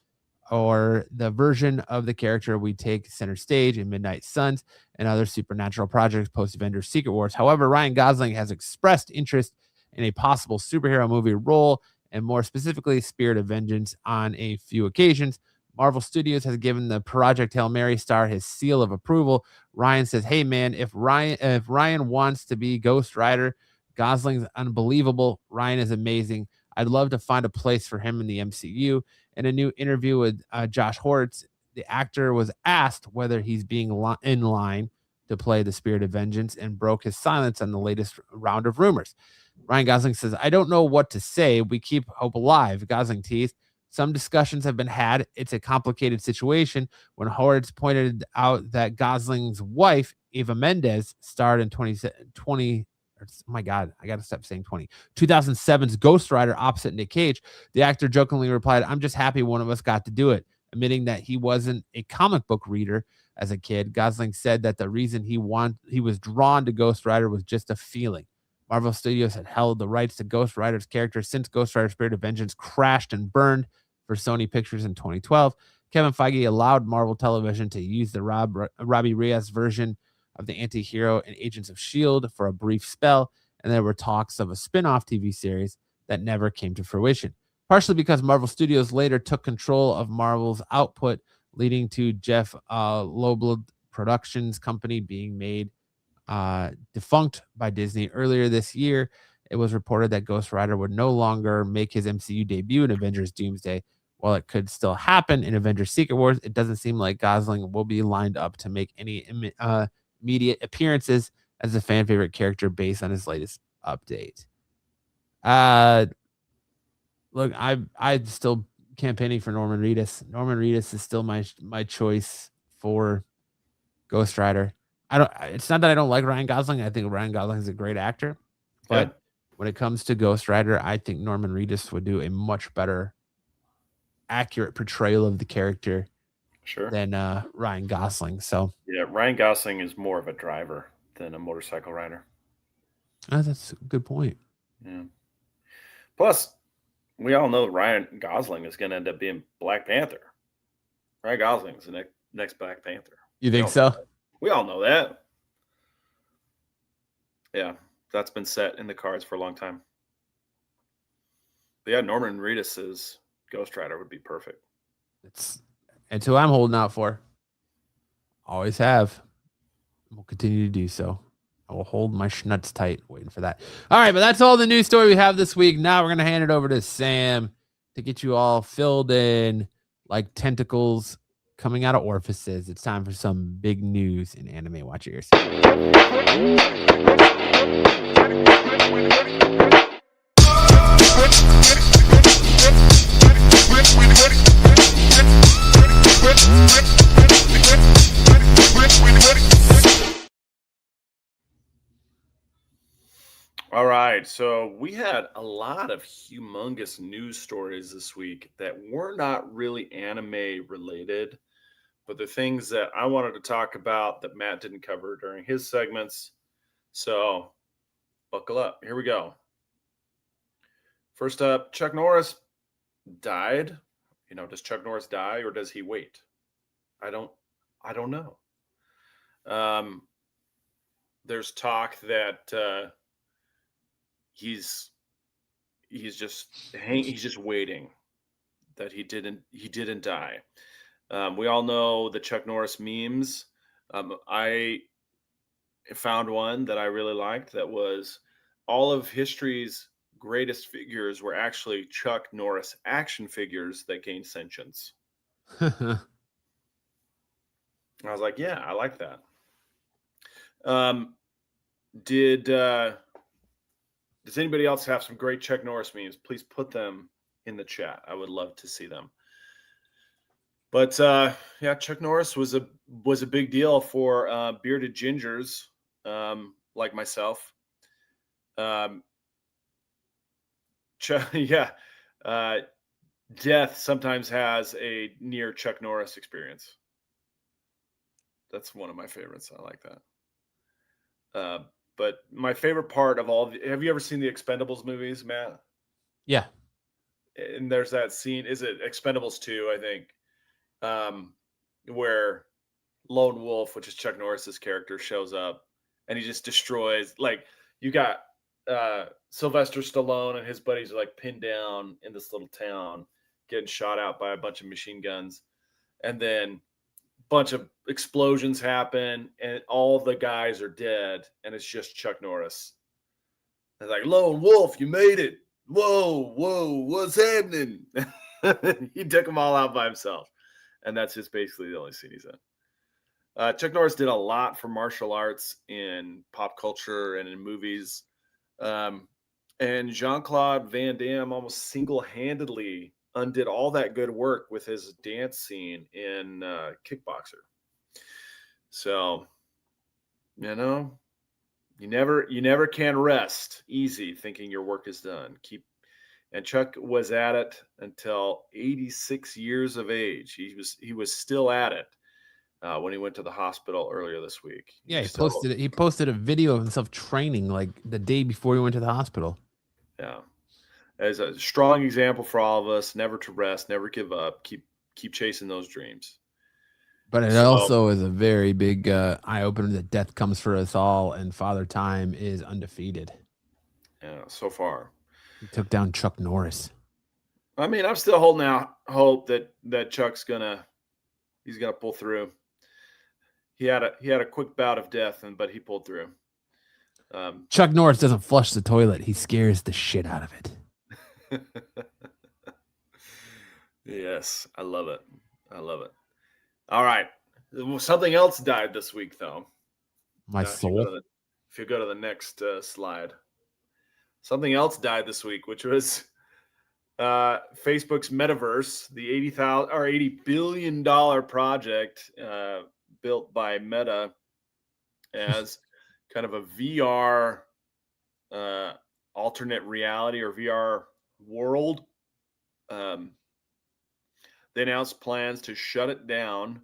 or the version of the character we take center stage in Midnight Suns and other supernatural projects post-Avengers Secret Wars. However, Ryan Gosling has expressed interest in a possible superhero movie role, and more specifically, Spirit of Vengeance, on a few occasions. Marvel Studios has given the Project Hail Mary star his seal of approval. Ryan says, "Hey man, if Ryan wants to be Ghost Rider, Gosling's unbelievable. Ryan is amazing. I'd love to find a place for him in the MCU." In a new interview with Josh Hortz, the actor was asked whether he's being in line to play the Spirit of Vengeance, and broke his silence on the latest round of rumors. Ryan Gosling says, "I don't know what to say. We keep hope alive." Gosling teased, "Some discussions have been had. It's a complicated situation." When Hortz pointed out that Gosling's wife, Eva Mendes, starred in 2020. Oh my God, I got to stop saying 2007's Ghost Rider opposite Nick Cage, the actor jokingly replied, "I'm just happy one of us got to do it," admitting that he wasn't a comic book reader as a kid. Gosling said that the reason he was drawn to Ghost Rider was just a feeling. Marvel Studios had held the rights to Ghost Rider's character since Ghost Rider Spirit of Vengeance crashed and burned for Sony Pictures in 2012. Kevin Feige allowed Marvel Television to use the Robbie Reyes version of the anti-hero in Agents of S.H.I.E.L.D. for a brief spell, and there were talks of a spin-off TV series. that never came to fruition, partially because Marvel Studios later took control of Marvel's output, leading to Jeff Loebland Productions company being made defunct by Disney. Earlier this year, it was reported that Ghost Rider would no longer make his MCU debut in Avengers Doomsday. While it could still happen in Avengers Secret Wars, it doesn't seem like Gosling will be lined up to make any immediate appearances as a fan favorite character based on his latest update. Look, I'm still campaigning for Norman Reedus. Norman Reedus is still my choice for Ghost Rider. It's not that I don't like Ryan Gosling. I think Ryan Gosling is a great actor, but when it comes to Ghost Rider, I think Norman Reedus would do a much better, accurate portrayal of the character than Ryan Gosling. So yeah, Ryan Gosling is more of a driver than a motorcycle rider. That's a good point. Yeah. Plus, we all know Ryan Gosling is going to end up being Black Panther. Ryan Gosling is the next Black Panther. You think so? We all know that. Yeah, that's been set in the cards for a long time. But yeah, Norman Reedus's Ghost Rider would be perfect. It's who I'm holding out for. Always have. We'll continue to do so. I will hold my schnuts tight waiting for that. All right, but that's all the news story we have this week. Now we're going to hand it over to Sam to get you all filled in like tentacles coming out of orifices. It's time for some big news in anime. Watch your ears. All right, so we had a lot of humongous news stories this week that were not really anime related, but the things that I wanted to talk about that Matt didn't cover during his segments. So buckle up. Here we go. First up, Chuck Norris died. Does Chuck Norris die or does he wait? I don't know. There's talk that he's just waiting, that he didn't die. We all know the Chuck Norris memes. I found one that I really liked that was all of history's greatest figures were actually Chuck Norris action figures that gained sentience. I was like, yeah, I like that. Does anybody else have some great Chuck Norris memes? Please put them in the chat. I would love to see them. But yeah, Chuck Norris was a big deal for bearded gingers like myself. Death sometimes has a near Chuck Norris experience. That's one of my favorites. I like that. But my favorite part of have you ever seen the Expendables movies, Matt? Yeah. And there's that scene, is it Expendables 2, I think, where Lone Wolf, which is Chuck Norris's character, shows up and he just destroys, like, you got Sylvester Stallone and his buddies are like pinned down in this little town, getting shot out by a bunch of machine guns. And then bunch of explosions happen and all the guys are dead and it's just Chuck Norris. It's like, Lone Wolf, you made it. Whoa, what's happening? He took them all out by himself. And that's just basically the only scene he's in. Chuck Norris did a lot for martial arts in pop culture and in movies. And Jean-Claude Van Damme almost single-handedly undid all that good work with his dance scene in Kickboxer. So, you never can rest easy thinking your work is done. And Chuck was at it until 86 years of age. He was still at it when he went to the hospital earlier this week. Yeah, he posted a video of himself training like the day before he went to the hospital. Yeah. As a strong example for all of us, never to rest, never give up, keep chasing those dreams. But it also is a very big eye opener that death comes for us all, and Father Time is undefeated. Yeah, so far. He took down Chuck Norris. I mean, I'm still holding out hope that Chuck's he's gonna pull through. He had a quick bout of death, but he pulled through. Chuck Norris doesn't flush the toilet. He scares the shit out of it. Yes, I love it. I love it. All right. Something else died this week, though. My soul. If you go to the next slide, something else died this week, which was Facebook's metaverse, the $80 billion project built by Meta as kind of a VR alternate reality or VR world. They announced plans to shut it down,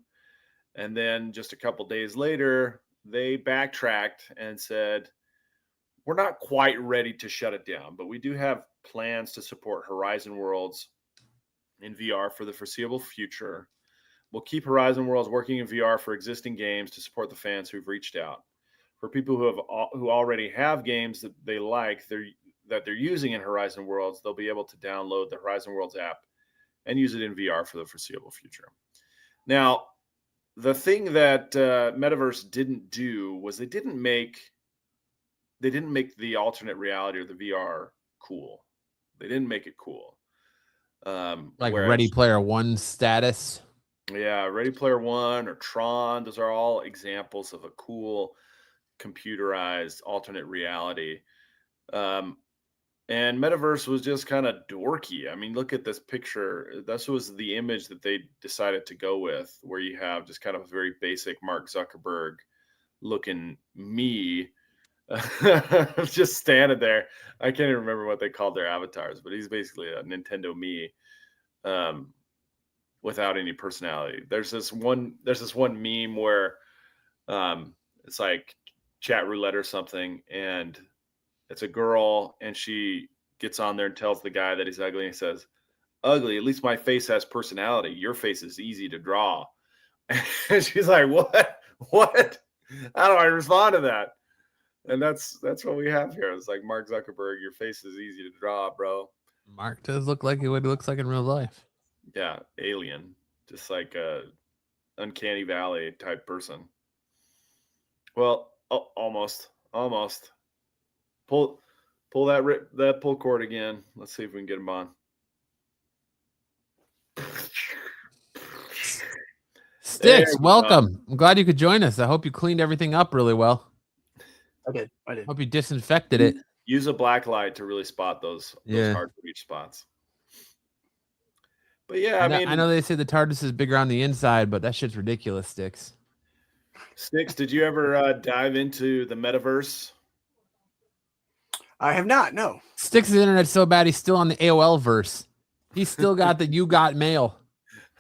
and then just a couple days later, they backtracked and said, we're not quite ready to shut it down, but we do have plans to support Horizon Worlds in VR for the foreseeable future. We'll keep Horizon Worlds working in VR for existing games to support the fans who've reached out. For people who already have games that they like, that they're using in Horizon Worlds, they'll be able to download the Horizon Worlds app and use it in VR for the foreseeable future. Now, the thing that Metaverse didn't do was they didn't make the alternate reality or the VR cool. They didn't make it cool. Like Ready Player One status. Yeah, Ready Player One or Tron, those are all examples of a cool computerized alternate reality. And Metaverse was just kind of dorky. I mean, look at this picture. This was the image that they decided to go with, where you have just kind of a very basic Mark Zuckerberg looking me just standing there. I can't even remember what they called their avatars, but he's basically a Nintendo me without any personality. There's this one meme where it's like chat roulette or something, and it's a girl, and she gets on there and tells the guy that he's ugly, and he says, ugly, at least my face has personality. Your face is easy to draw. And she's like, what? How do I respond to that? And that's what we have here. It's like, Mark Zuckerberg, your face is easy to draw, bro. Mark does look like what he looks like in real life. Yeah, alien. Just like a uncanny valley type person. Well, almost. Pull that pull cord again. Let's see if we can get him on. Sticks, welcome. I'm glad you could join us. I hope you cleaned everything up really well. I did. Hope you disinfected it. Use a black light to really spot those hard to reach spots. But yeah, I know they say the TARDIS is bigger on the inside, but that shit's ridiculous, Sticks. Sticks, did you ever dive into the metaverse? I have not. No. Sticks' internet's so bad he's still on the AOL verse. He's still got the "You Got Mail."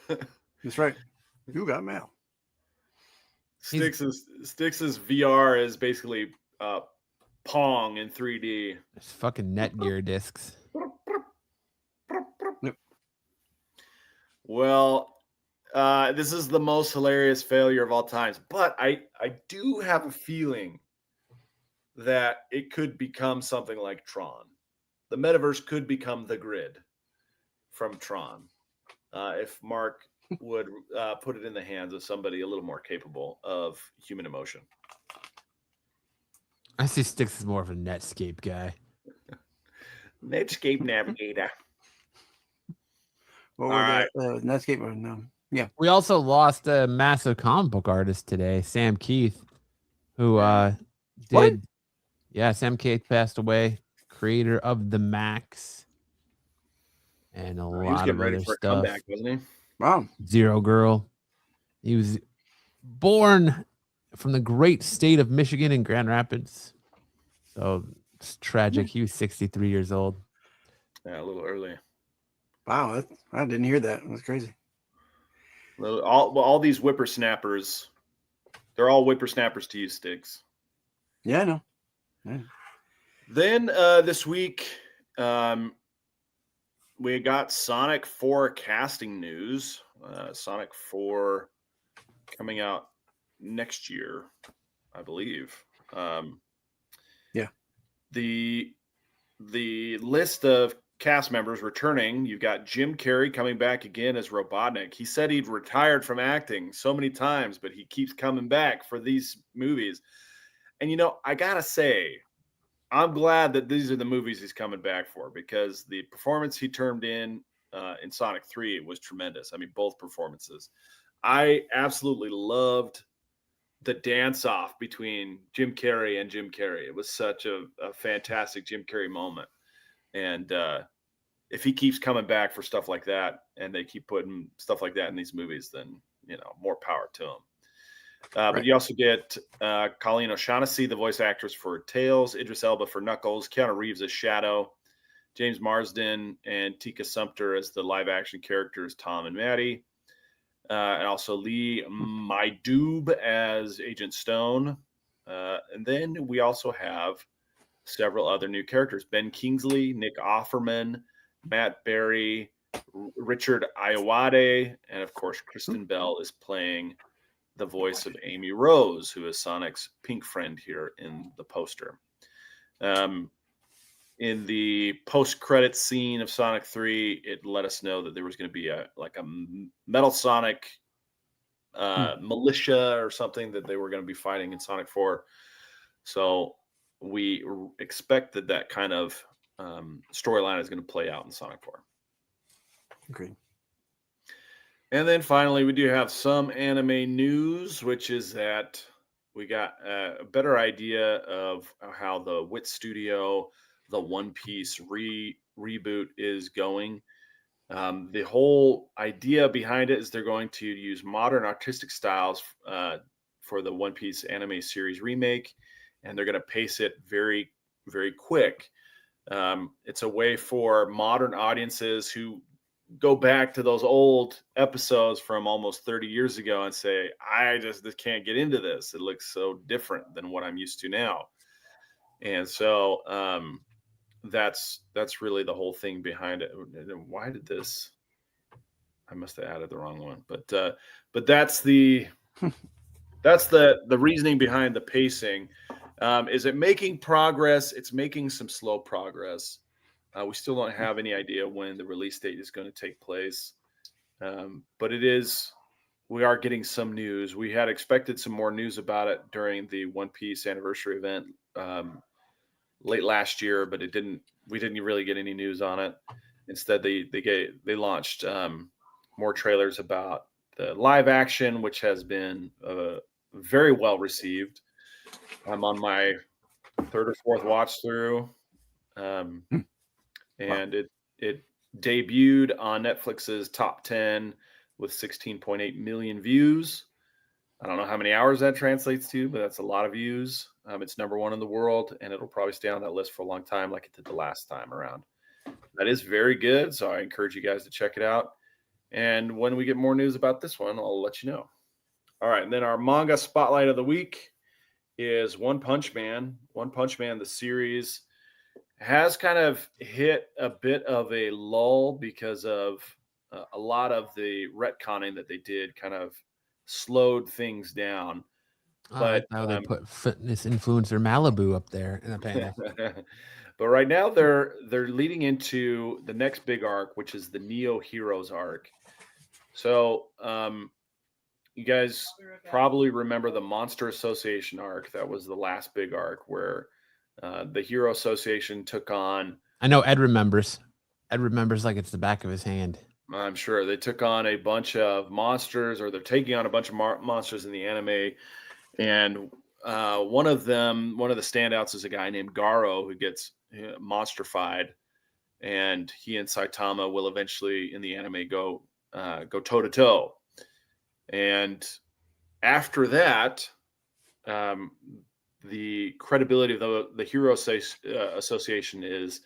That's right. You got mail. Sticks' VR is basically Pong in 3D. It's fucking Netgear discs. Yep. Well, this is the most hilarious failure of all times, but I do have a feeling that it could become something like Tron. The metaverse could become the grid from Tron if Mark would put it in the hands of somebody a little more capable of human emotion. I see Sticks as more of a Netscape guy. Netscape Navigator. What All right. Netscape? No. Yeah. We also lost a massive comic book artist today, Sam Keith, who did. What? Yeah, Sam Keith passed away, creator of the Max and a He was lot getting of ready other for a stuff. comeback, wasn't he? Wow. Zero Girl. He was born from the great state of Michigan in Grand Rapids. So it's tragic. He was 63 years old. Yeah, a little early. Wow. I didn't hear that. That's crazy. All these whippersnappers, they're all whippersnappers to you, Sticks. Yeah, I know. Yeah. Then this week, we got Sonic 4 casting news. Sonic 4 coming out next year, I believe. Yeah. The the list of cast members returning, you've got Jim Carrey coming back again as Robotnik. He said he'd retired from acting so many times, but he keeps coming back for these movies. And, you know, I got to say, I'm glad that these are the movies he's coming back for, because the performance he turned in Sonic 3 was tremendous. I mean, both performances. I absolutely loved the dance-off between Jim Carrey and Jim Carrey. It was such a fantastic Jim Carrey moment. And if he keeps coming back for stuff like that, and they keep putting stuff like that in these movies, then, you know, more power to him. But you also get Colleen O'Shaughnessy, the voice actress for Tails, Idris Elba for Knuckles, Keanu Reeves as Shadow, James Marsden and Tika Sumpter as the live-action characters Tom and Maddie, and also Lee Maidoob as Agent Stone. And then we also have several other new characters: Ben Kingsley, Nick Offerman, Matt Berry, Richard Ayoade, and of course Kristen Bell is playing the voice of Amy Rose, who is Sonic's pink friend here in the poster. In the post-credits scene of Sonic 3, it let us know that there was going to be a Metal Sonic militia or something that they were going to be fighting in Sonic 4. So we expect that kind of storyline is going to play out in Sonic 4. Agreed. And then finally, we do have some anime news, which is that we got a better idea of how the WIT Studio, the One Piece reboot is going. The whole idea behind it is they're going to use modern artistic styles for the One Piece anime series remake, and they're going to pace it very, very quick. It's a way for modern audiences who go back to those old episodes from almost 30 years ago and say, I just can't get into this. It looks so different than what I'm used to now. And so that's really the whole thing behind it. Why did this? I must have added the wrong one. But that's the reasoning behind the pacing. Is it making progress? It's making some slow progress. We still don't have any idea when the release date is going to take place. But we are getting some news. We had expected some more news about it during the One Piece anniversary event late last year, but we didn't really get any news on it. Instead, they launched more trailers about the live action, which has been very well received. I'm on my third or fourth watch through. And it debuted on Netflix's top 10 with 16.8 million views. I don't know how many hours that translates to, but that's a lot of views. It's number one in the world, and it'll probably stay on that list for a long time, like it did the last time around. That is very good, so I encourage you guys to check it out. And when we get more news about this one, I'll let you know. All right, and then our manga spotlight of the week is One Punch Man. One Punch Man, the series, has kind of hit a bit of a lull because of a lot of the retconning that they did kind of slowed things down. But now they put fitness influencer Malibu up there in the panel. But right now they're leading into the next big arc, which is the Neo Heroes arc. So you guys probably remember the Monster Association arc. That was the last big arc where the Hero Association took on. I know Ed remembers. Ed remembers like it's the back of his hand. I'm sure they took on a bunch of monsters, or they're taking on a bunch of monsters in the anime. And one of the standouts is a guy named Garo who gets monsterfied, and he and Saitama will eventually in the anime go toe to toe. And after that, the credibility of the Hero Association is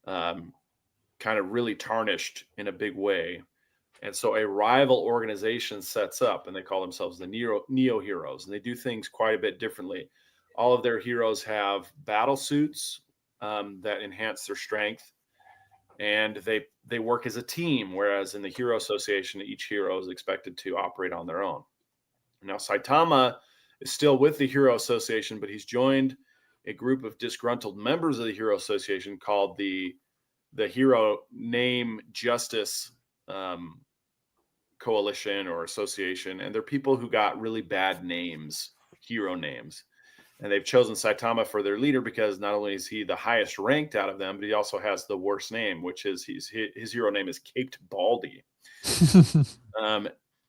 kind of really tarnished in a big way. And so a rival organization sets up, and they call themselves the Neo Heroes, and they do things quite a bit differently. All of their heroes have battle suits that enhance their strength, and they work as a team, whereas in the Hero Association, each hero is expected to operate on their own. Now, Saitama is still with the Hero Association, but he's joined a group of disgruntled members of the Hero Association called the Hero Name Justice Coalition or Association. And they're people who got really bad names, hero names. And they've chosen Saitama for their leader because not only is he the highest ranked out of them, but he also has the worst name, which is his hero name is Caped Baldy.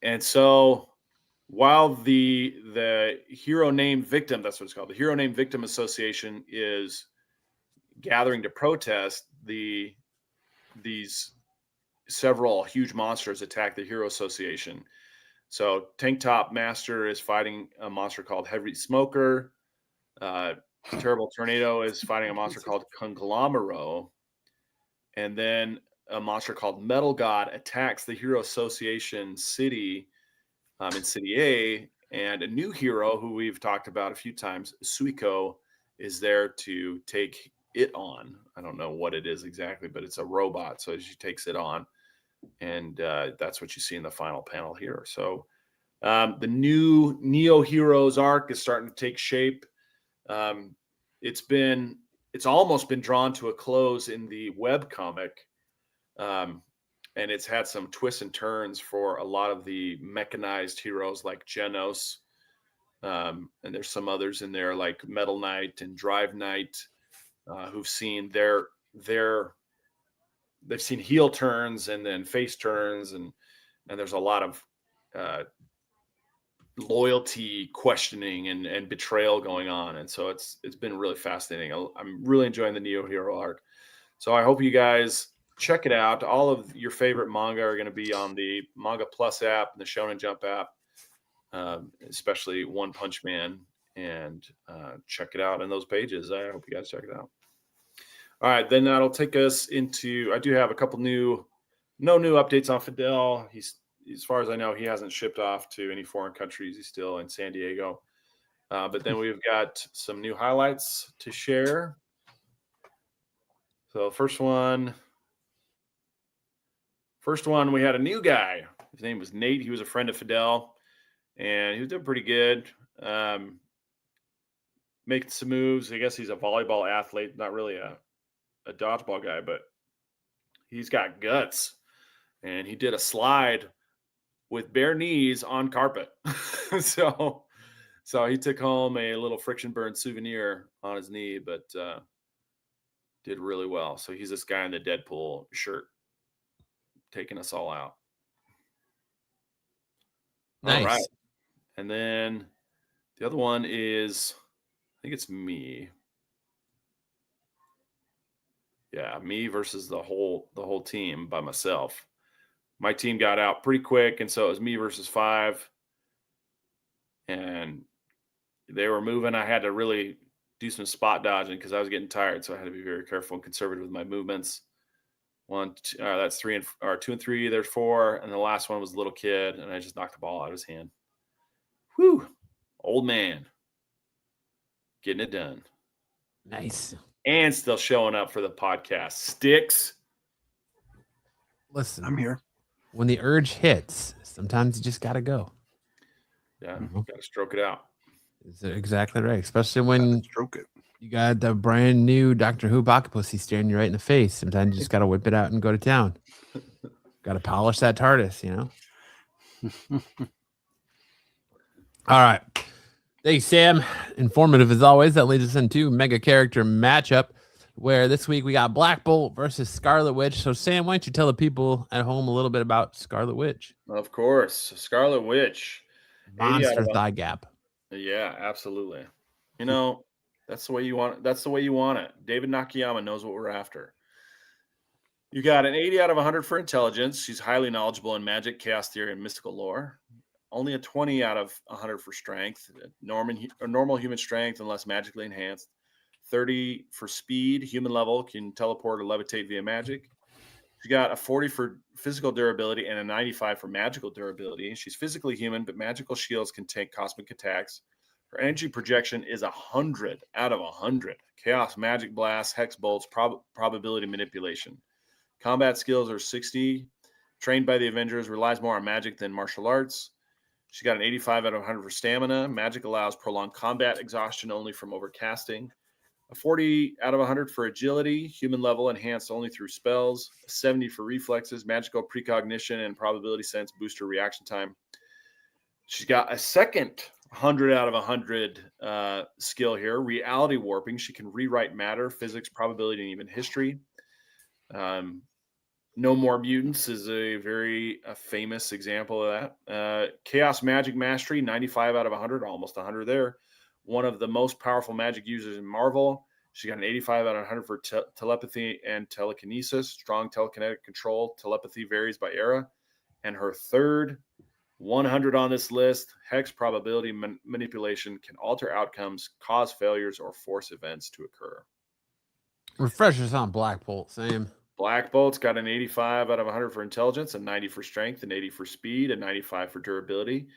And so while the Hero Name Victim, that's what it's called, the Hero Name Victim Association is gathering to protest, these several huge monsters attack the Hero Association. So Tank Top Master is fighting a monster called Heavy Smoker. Terrible Tornado is fighting a monster called Conglomerate. And then a monster called Metal God attacks the Hero Association city in City A. And a new hero who we've talked about a few times, Suiko, is there to take it on. I don't know what it is exactly, but it's a robot. So she takes it on. And that's what you see in the final panel here. So the new Neo Heroes arc is starting to take shape. It's almost been drawn to a close in the webcomic. And it's had some twists and turns for a lot of the mechanized heroes like Genos. And there's some others in there like Metal Knight and Drive Knight, who've seen they've seen heel turns and then face turns. And there's a lot of, loyalty questioning and betrayal going on. And so it's been really fascinating. I'm really enjoying the Neo Hero arc. So I hope you guys check it out. All of your favorite manga are going to be on the Manga Plus app and the Shonen Jump app, especially One Punch Man, and check it out in those pages. I hope you guys check it out. All right, then that'll take us into, I do have a couple no new updates on Fidel. As far as I know, he hasn't shipped off to any foreign countries. He's still in San Diego. But then we've got some new highlights to share. So first one, we had a new guy. His name was Nate. He was a friend of Fidel, and he was doing pretty good. Making some moves. I guess he's a volleyball athlete, not really a dodgeball guy, but he's got guts. And he did a slide with bare knees on carpet. so he took home a little friction burn souvenir on his knee, but did really well. So he's this guy in the Deadpool shirt taking us all out. Nice. All right. And then the other one is, I think it's me. Yeah, me versus the whole team by myself. My team got out pretty quick, and so it was me versus 5. And they were moving. I had to really do some spot dodging because I was getting tired, so I had to be very careful and conservative with my movements. That's 2 and 3. There's 4, and the last one was a little kid, and I just knocked the ball out of his hand. Whew, old man, getting it done. Nice. And still showing up for the podcast. Sticks. Listen, I'm here. when the urge hits, sometimes you just got to go. Yeah, got to stroke it out. Is exactly right? Especially when Stroke it. you got the brand new Doctor Who Octopussy staring you right in the face. Sometimes you just got to whip it out and go to town. Got to polish that TARDIS, you know? All right. Thank you, Sam. Informative as always. That leads us into mega character matchup, where this week we got Black Bolt versus Scarlet Witch. So, Sam, why don't you tell the people at home a little bit about Scarlet Witch? Of course. Scarlet Witch. Monster thigh gap. Yeah, absolutely. You know, that's the way you want it. That's the way you want it. David Nakayama knows what we're after. You got an 80 out of 100 for intelligence. She's highly knowledgeable in magic, chaos theory, and mystical lore. Only a 20 out of 100 for strength. Normal human strength unless magically enhanced. 30 for speed. Human level, can teleport or levitate via magic. She got a 40 for physical durability and a 95 for magical durability. She's physically human, but magical shields can take cosmic attacks. Her energy projection is 100 out of 100. Chaos, magic blast, hex bolts, probability manipulation. Combat skills are 60. Trained by the Avengers, relies more on magic than martial arts. She got an 85 out of 100 for stamina. Magic allows prolonged combat exhaustion only from overcasting. A 40 out of 100 for agility, human level enhanced only through spells. A 70 for reflexes, magical precognition, and probability sense booster reaction time. She's got a second 100 out of 100 skill here, reality warping. She can rewrite matter, physics, probability, and even history. No More Mutants is a very famous example of that. Chaos Magic Mastery, 95 out of 100, almost 100 there. One of the most powerful magic users in Marvel. She got an 85 out of 100 for telepathy and telekinesis. Strong telekinetic control. Telepathy varies by era. And her third 100 on this list, hex probability manipulation, can alter outcomes, cause failures, or force events to occur. Refreshers on Black Bolt, same. Black Bolt's got an 85 out of 100 for intelligence, a 90 for strength, an 80 for speed, a 95 for durability.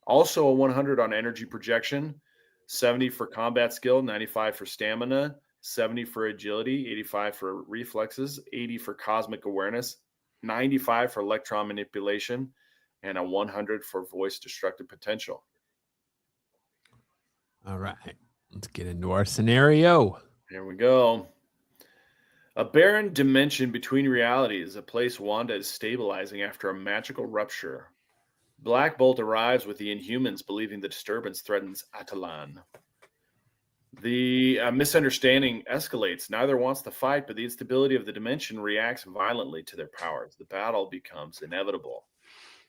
Also a 100 on energy projection, 70 for combat skill, 95 for stamina, 70 for agility, 85 for reflexes, 80 for cosmic awareness, 95 for electron manipulation, and a 100 for voice destructive potential. All right, let's get into our scenario. Here we go. A barren dimension between realities, a place Wanda is stabilizing after a magical rupture. Black Bolt arrives with the Inhumans, believing the disturbance threatens Atalan. The misunderstanding escalates. Neither wants to fight, but the instability of the dimension reacts violently to their powers. The battle becomes inevitable.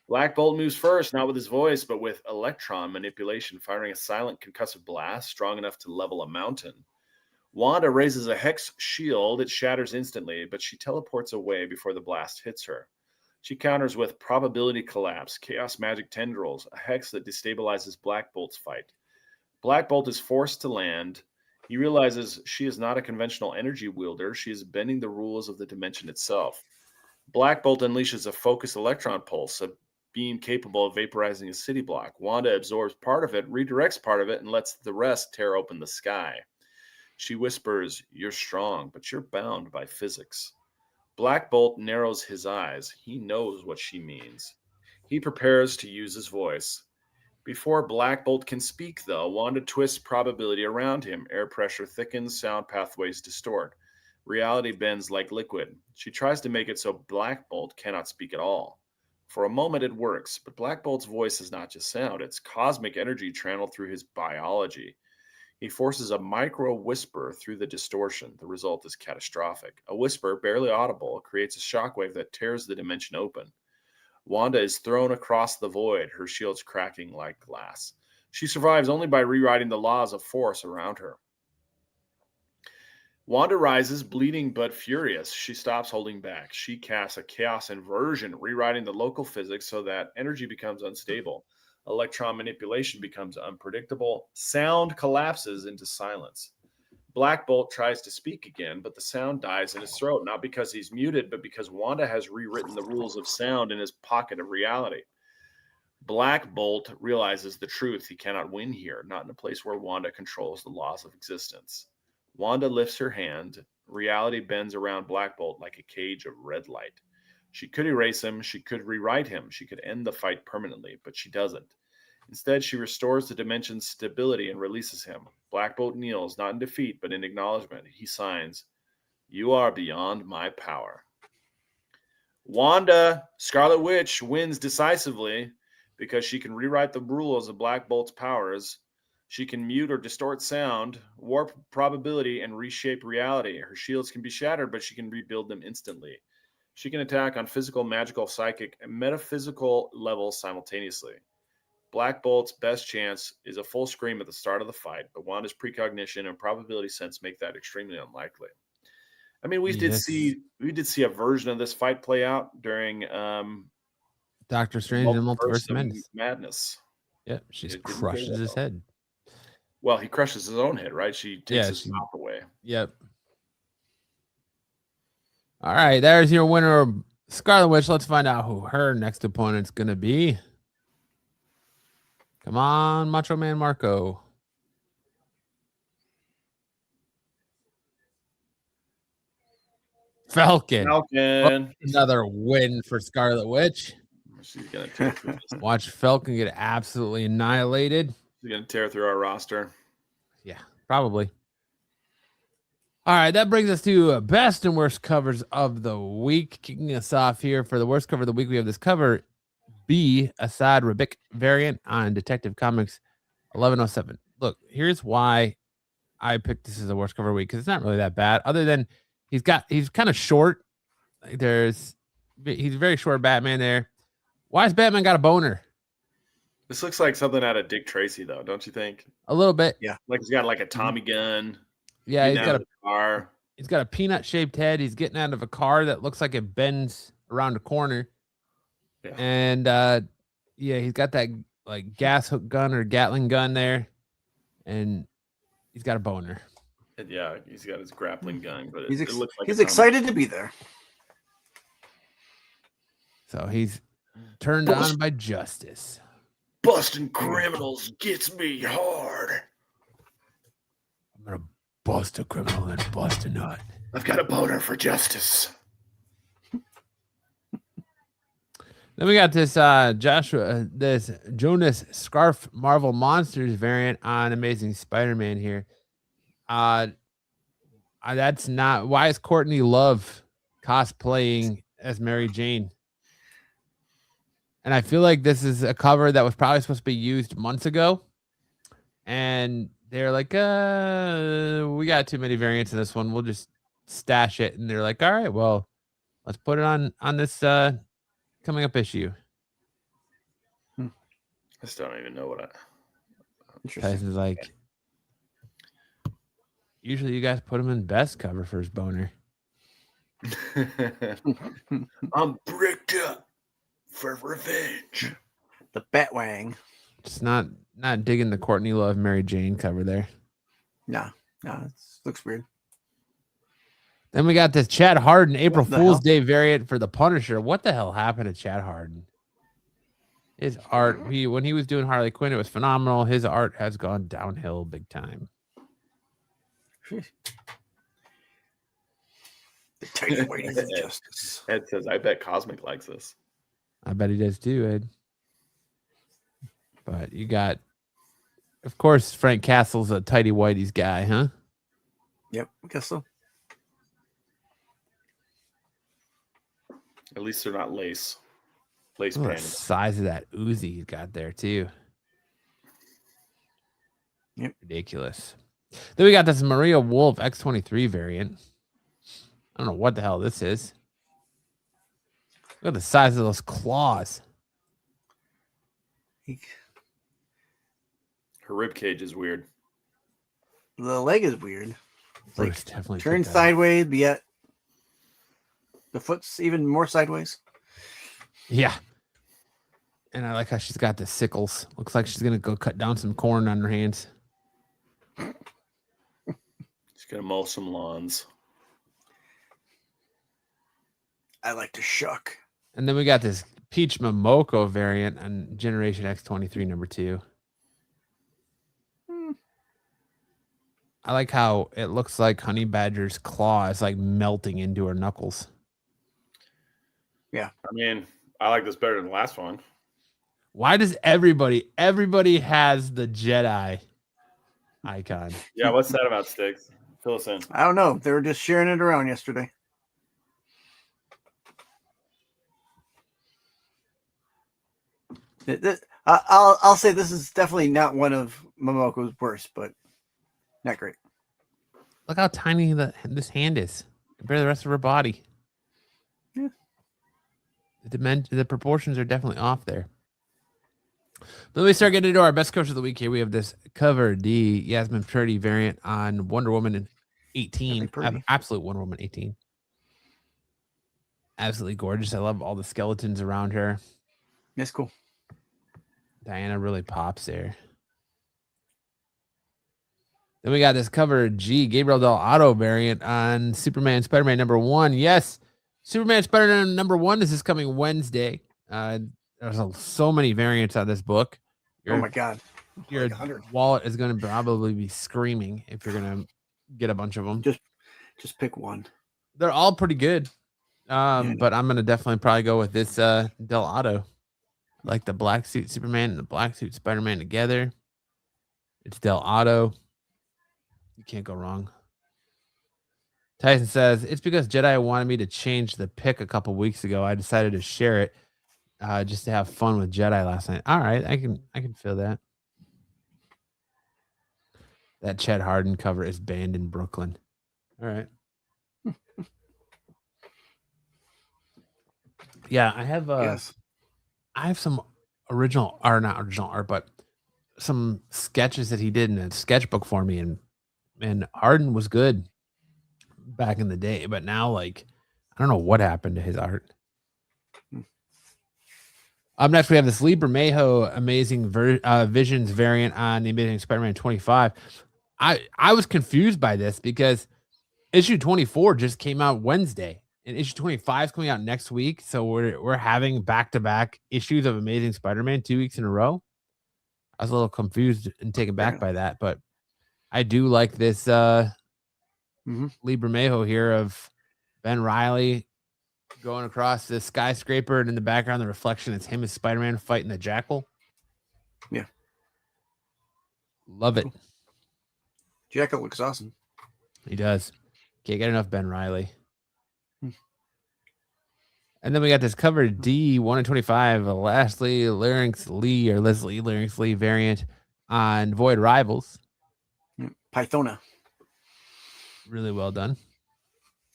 Black Bolt moves first, not with his voice, but with electron manipulation, firing a silent concussive blast strong enough to level a mountain. Wanda raises a hex shield. It shatters instantly, but she teleports away before the blast hits her. She counters with probability collapse, chaos magic tendrils, a hex that destabilizes Black Bolt's fight. Black Bolt is forced to land. He realizes she is not a conventional energy wielder. She is bending the rules of the dimension itself. Black Bolt unleashes a focused electron pulse, a beam capable of vaporizing a city block. Wanda absorbs part of it, redirects part of it, and lets the rest tear open the sky. She whispers, "You're strong, but you're bound by physics." Black Bolt narrows his eyes. He knows what she means. He prepares to use his voice. Before Black Bolt can speak, though, Wanda twists probability around him. Air pressure thickens, sound pathways distort. Reality bends like liquid. She tries to make it so Black Bolt cannot speak at all. For a moment it works, but Black Bolt's voice is not just sound. It's cosmic energy channeled through his biology. He forces a micro whisper through the distortion. The result is catastrophic. A whisper, barely audible, creates a shockwave that tears the dimension open. Wanda is thrown across the void, her shields cracking like glass. She survives only by rewriting the laws of force around her. Wanda rises, bleeding but furious. She stops holding back. She casts a chaos inversion, rewriting the local physics so that energy becomes unstable. Electron manipulation becomes unpredictable. Sound collapses into silence. Black Bolt tries to speak again, but the sound dies in his throat, not because he's muted, but because Wanda has rewritten the rules of sound in his pocket of reality. Black Bolt realizes the truth. He cannot win here, not in a place where Wanda controls the laws of existence. Wanda lifts her hand. Reality bends around Black Bolt like a cage of red light. She could erase him. She could rewrite him. She could end the fight permanently, but she doesn't. Instead, she restores the dimension's stability and releases him. Black Bolt kneels, not in defeat, but in acknowledgement. He signs, "You are beyond my power." Wanda, Scarlet Witch, wins decisively because she can rewrite the rules of Black Bolt's powers. She can mute or distort sound, warp probability, and reshape reality. Her shields can be shattered, but she can rebuild them instantly. She can attack on physical, magical, psychic, and metaphysical levels simultaneously. Black Bolt's best chance is a full scream at the start of the fight, but Wanda's precognition and probability sense make that extremely unlikely. I mean, we did see a version of this fight play out during Doctor Strange and Multiverse of Madness. Yep, she crushes his head. Well, he crushes his own head, right? She takes his mouth away. Yep. All right, there's your winner, Scarlet Witch. Let's find out who her next opponent's going to be. Come on, Macho Man Marco. Falcon. Another win for Scarlet Witch. She's going to tear through this. Watch Falcon get absolutely annihilated. She's going to tear through our roster. Yeah, probably. All right, that brings us to best and worst covers of the week. Kicking us off here for the worst cover of the week, we have this cover B, Assad Rabic variant on Detective Comics 1107. Look, here's why I picked this as the worst cover of the week, because it's not really that bad. Other than he's kind of short. Like he's a very short Batman there. Why has Batman got a boner? This looks like something out of Dick Tracy, though, don't you think? A little bit. Yeah. Like he's got like a Tommy gun. Yeah, getting out of the car. He's got a peanut shaped head. He's getting out of a car that looks like it bends around a corner. Yeah. And he's got that like gas hook gun or Gatling gun there. And he's got a boner. And yeah, he's got his grappling gun, but He's it looks like he's a Tommy excited to be there. So he's turned on by justice. Busting criminals gets me hard. I'm gonna bust a criminal and bust a nut. I've got a boner for justice. Then we got this this Jonas Scarf Marvel Monsters variant on Amazing Spider-Man here. That's not, why is Courtney Love cosplaying as Mary Jane? And I feel like this is a cover that was probably supposed to be used months ago. And they're like, we got too many variants in this one. We'll just stash it. And they're like, all right, well, let's put it on this coming up issue. I still don't even know what Tyson's like, usually you guys put him in best cover for his boner. I'm bricked up for revenge. The Batwang. Just not digging the Courtney Love Mary Jane cover there. No, it looks weird. Then we got this Chad Harden April What the Fool's hell? Day variant for the Punisher. What the hell happened to Chad Harden? His art, when he was doing Harley Quinn, it was phenomenal. His art has gone downhill big time. The tiny whitey of justice. Ed says, I bet Cosmic likes this. I bet he does too, Ed. But you got, of course, Frank Castle's a tidy whitey's guy, huh? Yep, I guess so. At least they're not lace Look at the panties. size of that Uzi he's got there too. Yep. Ridiculous. Then we got this Maria Wolf X23 variant. I don't know what the hell this is. Look at the size of those claws. Her rib cage is weird. The leg is weird. It's like Bruce definitely turned took that. sideways, but yet the foot's even more sideways. Yeah. And I like how she's got the sickles. Looks like she's gonna go cut down some corn on her hands. She's gonna mow some lawns. I like to shuck. And then we got this Peach Momoko variant on Generation X23 number 2. I like how it looks like Honey Badger's claw is like melting into her knuckles. I mean, I like this better than the last one. Why does everybody has the Jedi icon? Yeah, what's that about, Sticks? Fill us in. I don't know. They were just sharing it around yesterday. I'll say this is definitely not one of Momoko's worst, but not great. Look how tiny this hand is compared to the rest of her body. Yeah. The proportions are definitely off there. Then we start getting into our best coach of the week here. We have this cover D Yasmin Purdy variant on Wonder Woman in 18. Purdy. Absolute Wonder Woman 18. Absolutely gorgeous. I love all the skeletons around her. That's cool. Diana really pops there. Then we got this cover G Gabriel Del Otto variant on Superman Spider-Man number 1. Yes, Superman Spider-Man number 1 is this coming Wednesday. There's so many variants on this book. Oh my god. Your Like 100. wallet is going to probably be screaming if you're going to get a bunch of them. Just pick one. They're all pretty good. But I'm going to definitely probably go with this Del Otto. Like the black suit Superman and the black suit Spider-Man together. It's Del Otto. You can't go wrong. Tyson says, it's because Jedi wanted me to change the pick a couple weeks ago. I decided to share it just to have fun with Jedi last night. All right, I can feel that. That Chet Harden cover is banned in Brooklyn. All right. Yeah, I have Yes. I have some original or not original art, but some sketches that he did in a sketchbook for me, and Harden was good back in the day, but now like I don't know what happened to his art. Up next, we have this Lee Bermejo Amazing Visions variant on the Amazing Spider-Man 25. I was confused by this because issue 24 just came out Wednesday, and issue 25 is coming out next week. So we're having back-to-back issues of Amazing Spider-Man 2 weeks in a row. I was a little confused and taken back by that, but I do like this Lee Bermejo here of Ben Reilly going across this skyscraper, and in the background, the reflection is him as Spider-Man fighting the Jackal. Yeah. Love it. Jackal looks awesome. He does. Can't get enough Ben Reilly. And then we got this cover D 1 in 25, Leslie Larynx Lee variant on Void Rivals. Pythona. Really well done.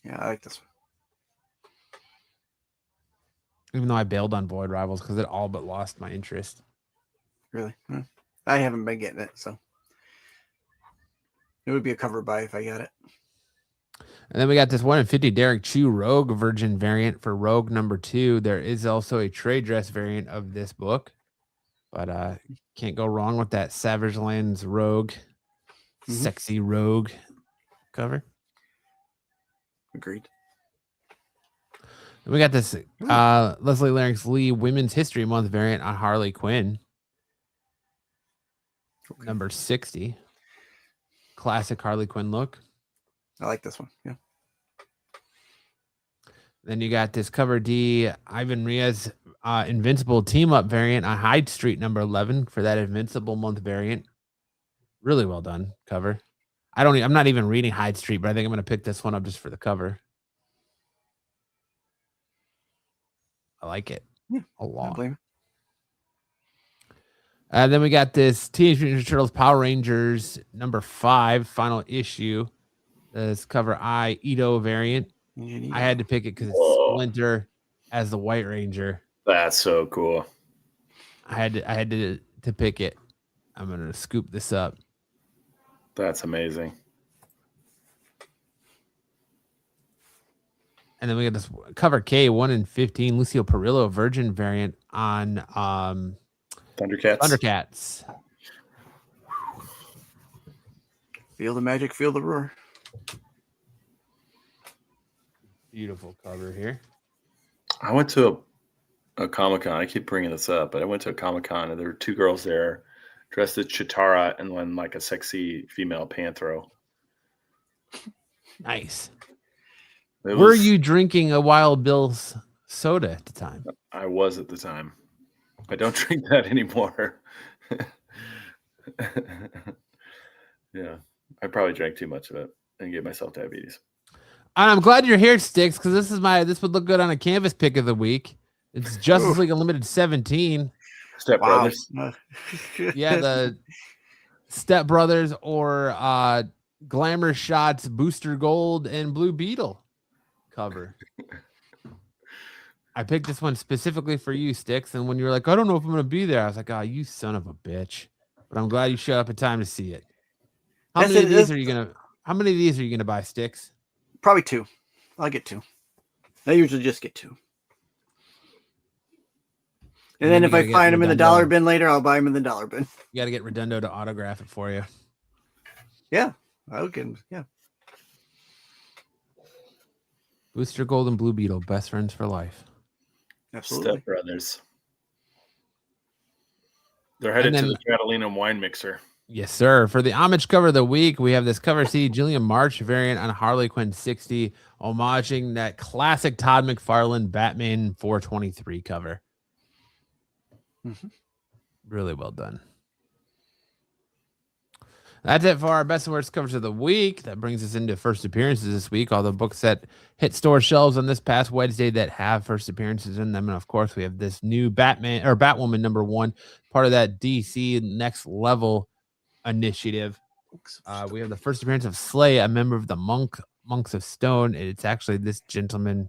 Yeah, I like this one. Even though I bailed on Void Rivals because it all but lost my interest. Really? I haven't been getting it, so it would be a cover buy if I got it. And then we got this 1 in 50 Derek Chu Rogue Virgin variant for Rogue #2. There is also a trade dress variant of this book, but can't go wrong with that Savage Lands Rogue, sexy Rogue cover. Agreed. And we got this Leslie Larynx Lee Women's History Month variant on Harley Quinn. Number 60. Classic Harley Quinn look. I like this one. Yeah. Then you got this cover D Ivan Riaz Invincible Team Up variant on Hyde Street number 11 for that Invincible Month variant. Really well done cover. I'm not even reading Hyde Street, but I think I'm going to pick this one up just for the cover. I like it a lot. Then we got this Teenage Mutant Ninja Turtles Power Rangers number 5 final issue. This cover I Ito variant. I had to pick it because it's Splinter as the White Ranger. That's so cool. I had to pick it. I'm gonna scoop this up. That's amazing. And then we got this cover K 1 in 15 Lucio Perillo Virgin variant on Thundercats. Feel the magic, feel the roar. Beautiful cover here. I went to a Comic-Con. I keep bringing this up, but I went to a Comic-Con and there were 2 girls there dressed as Chitara and one like a sexy female Panthro. Nice. Were you drinking a Wild Bill's soda at the time? I was at the time. I don't drink that anymore. Yeah. I probably drank too much of it and gave myself diabetes. And I'm glad you're here, Sticks, because this would look good on a canvas pick of the week. It's Justice League Unlimited 17. Step Brothers. Yeah, the Step Brothers or Glamour Shots, Booster Gold, and Blue Beetle cover. I picked this one specifically for you, Sticks, and when you were like, I don't know if I'm going to be there, I was like, oh, you son of a bitch. But I'm glad you showed up in time to see it. How many of these are you gonna buy, Sticks? Probably 2. I'll get 2. I usually just get 2. And then if I find them in the dollar bin later, I'll buy them in the dollar bin. You got to get Redondo to autograph it for you. Yeah, I'll get them. Yeah. Booster Gold and Blue Beetle, best friends for life. Absolutely. Step Brothers. They're headed to the Catalina wine mixer. Yes, sir. For the homage cover of the week, we have this cover C Jillian March variant on Harley Quinn 60, homaging that classic Todd McFarlane Batman 423 cover. Really well done. That's it for our best and worst covers of the week. That brings us into first appearances this week. All the books that hit store shelves on this past Wednesday that have first appearances in them. And of course, we have this new Batman or Batwoman #1, part of that DC Next Level initiative. We have the first appearance of Slay, a member of the Monks of Stone. It's actually this gentleman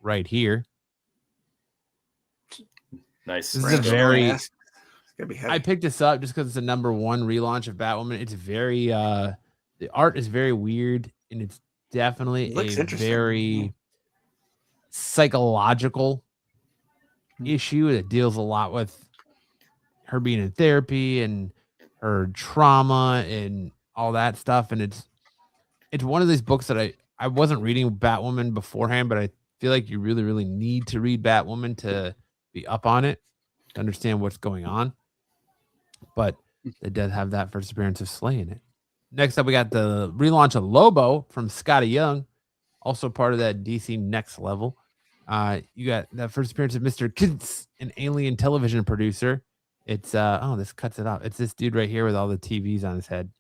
right here. Nice. This is a very. It's gonna be heavy. I picked this up just because it's a #1 relaunch of Batwoman. It's very the art is very weird, and it's definitely Looks a interesting. very psychological issue that deals a lot with her being in therapy and her trauma and all that stuff. And it's one of these books that I wasn't reading Batwoman beforehand, but I feel like you really, really need to read Batwoman to be up on it, to understand what's going on. But they did have that first appearance of Slay in it. Next up, we got the relaunch of Lobo from Scotty Young, also part of that DC Next Level. You got that first appearance of Mr. Kintz, an alien television producer. It's this cuts it off. It's this dude right here with all the TVs on his head.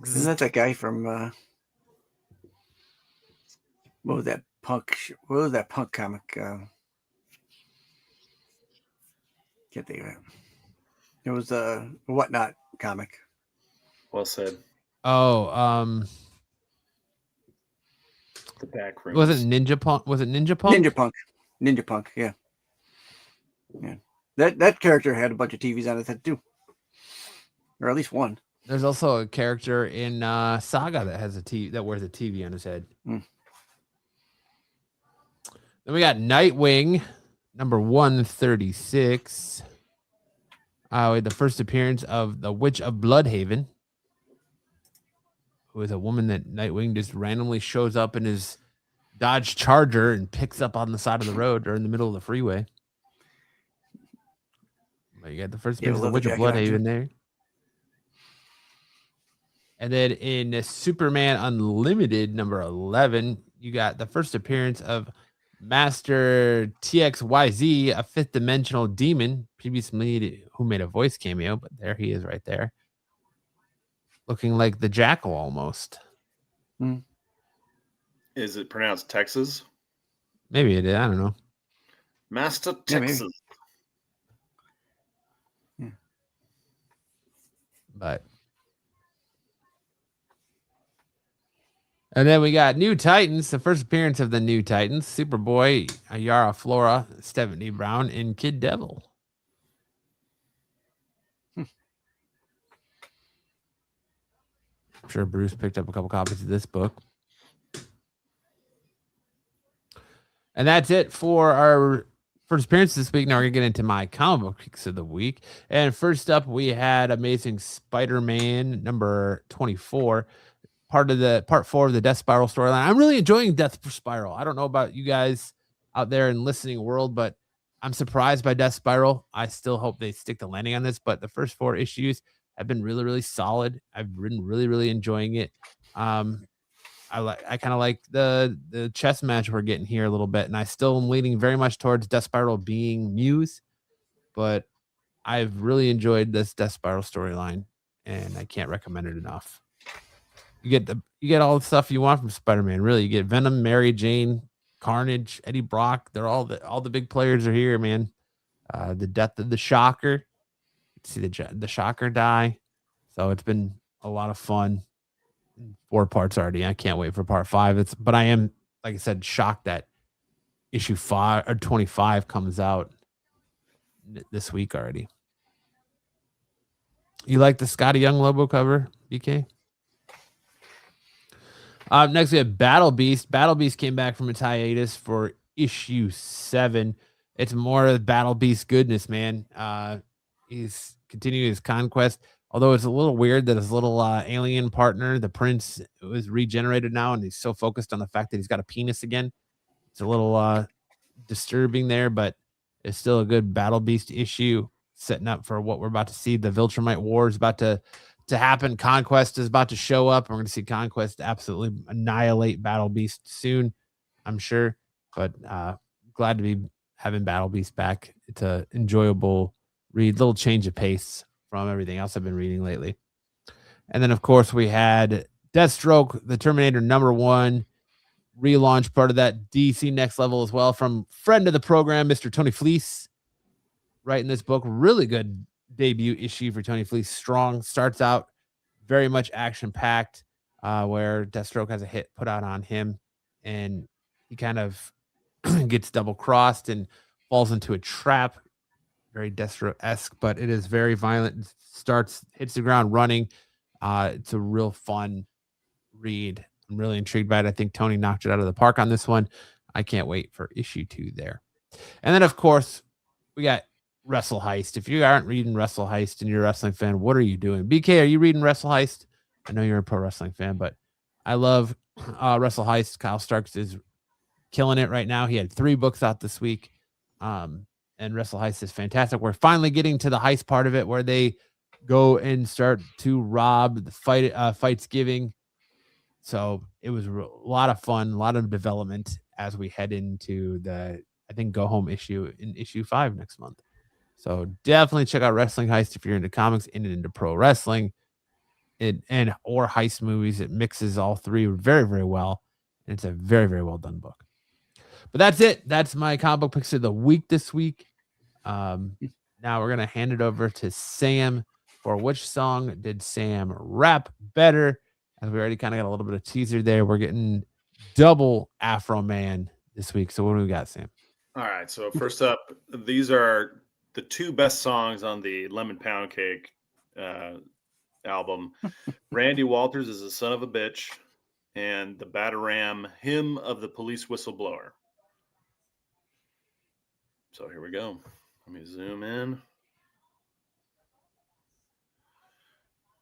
Isn't that guy from what was that punk comic? Can't think of it. It was a Whatnot comic. Well said. Oh, The back room. was it Ninja Punk? Was it Ninja Punk? Ninja Punk. Yeah. That character had a bunch of TVs on his head too, or at least one. There's also a character in Saga that has that wears a TV on his head. Mm. Then we got Nightwing, #136. We had the first appearance of the Witch of Bloodhaven, who is a woman that Nightwing just randomly shows up in his Dodge Charger and picks up on the side of the road or in the middle of the freeway. But you got the first appearance of the Witch of Bloodhaven there. And then in Superman Unlimited #11, you got the first appearance of Master TXYZ, a fifth dimensional demon, previously who made a voice cameo, but there he is right there. Looking like the Jackal almost. Is it pronounced Texas? Maybe it is. I don't know. Master Yeah, Texas. But and then we got New Titans, the first appearance of the New Titans, Superboy, Yara Flora, Stephanie Brown, and Kid Devil. I'm sure Bruce picked up a couple copies of this book. And that's it for our first appearance this week. Now we're going to get into my comic book picks of the week. And first up, we had Amazing Spider-Man #24. Part 4 of the Death Spiral storyline. I'm really enjoying Death Spiral. I don't know about you guys out there in listening world, but I'm surprised by Death Spiral. I still hope they stick the landing on this, but the first 4 issues have been really, really solid. I've been really, really enjoying it. I kind of like the chess match we're getting here a little bit, and I still am leaning very much towards Death Spiral being Muse, but I've really enjoyed this Death Spiral storyline, and I can't recommend it enough. You get all the stuff you want from Spider-Man. Really, you get Venom, Mary Jane, Carnage, Eddie Brock. They're all the big players are here, man. The death of the Shocker. See the Shocker die. So it's been a lot of fun. 4 parts already. I can't wait for part 5. But I am, like I said, shocked that issue 5 or 25 comes out this week already. You like the Scotty Young Lobo cover, BK? Next, we have Battle Beast. Battle Beast came back from its hiatus for issue 7. It's more of Battle Beast goodness, man. He's continuing his conquest, although it's a little weird that his little alien partner, the prince, was regenerated now, and he's so focused on the fact that he's got a penis again. It's a little disturbing there, but it's still a good Battle Beast issue, setting up for what we're about to see. The Viltrumite War is about to happen. Conquest is about to show up. We're going to see Conquest absolutely annihilate Battle Beast soon, I'm sure. But glad to be having Battle Beast back. It's a enjoyable read, little change of pace from everything else I've been reading lately. And then, of course, we had Deathstroke, the Terminator #1 relaunch, part of that DC Next Level as well, from friend of the program, Mr. Tony Fleece, writing this book. Really good debut issue for Tony Fleece. Strong, starts out very much action-packed, where Deathstroke has a hit put out on him, and he kind of gets double-crossed and falls into a trap. Very Deathstroke-esque, but it is very violent. Hits the ground running. It's a real fun read. I'm really intrigued by it. I think Tony knocked it out of the park on this one. I can't wait for issue 2 there. And then, of course, we got Wrestle Heist. If you aren't reading Wrestle Heist and you're a wrestling fan, what are you doing? BK, are you reading Wrestle Heist? I know you're a pro wrestling fan, but I love Wrestle Heist. Kyle Starks is killing it right now. He had 3 books out this week. And Wrestle Heist is fantastic. We're finally getting to the heist part of it where they go and start to rob the fights giving. So it was a lot of fun, a lot of development as we head into the, I think, go home issue in issue 5 next month. So definitely check out Wrestling Heist if you're into comics and into pro wrestling or heist movies. It mixes all 3 very, very well. And it's a very, very well done book. But that's it. That's my comic book picks of the week this week. Now we're going to hand it over to Sam for which song did Sam rap better? As we already kind of got a little bit of teaser there. We're getting double Afro Man this week. So what do we got, Sam? All right. So first up, these are the 2 best songs on the Lemon Pound Cake album. Randy Walters is a Son of a Bitch, and the Bataram Hymn of the Police Whistleblower. So here we go. Let me zoom in.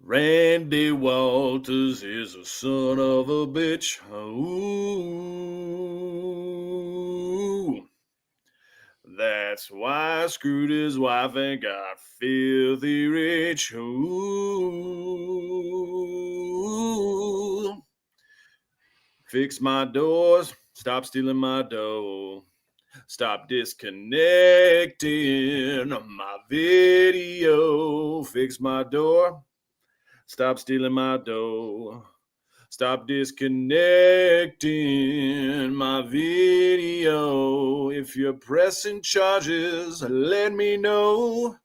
Randy Walters is a son of a bitch. Ooh. That's why I screwed his wife and got filthy rich. Ooh. Fix my doors. Stop stealing my dough. Stop disconnecting my video. Fix my door. Stop stealing my dough. Stop disconnecting my video. If you're pressing charges, let me know.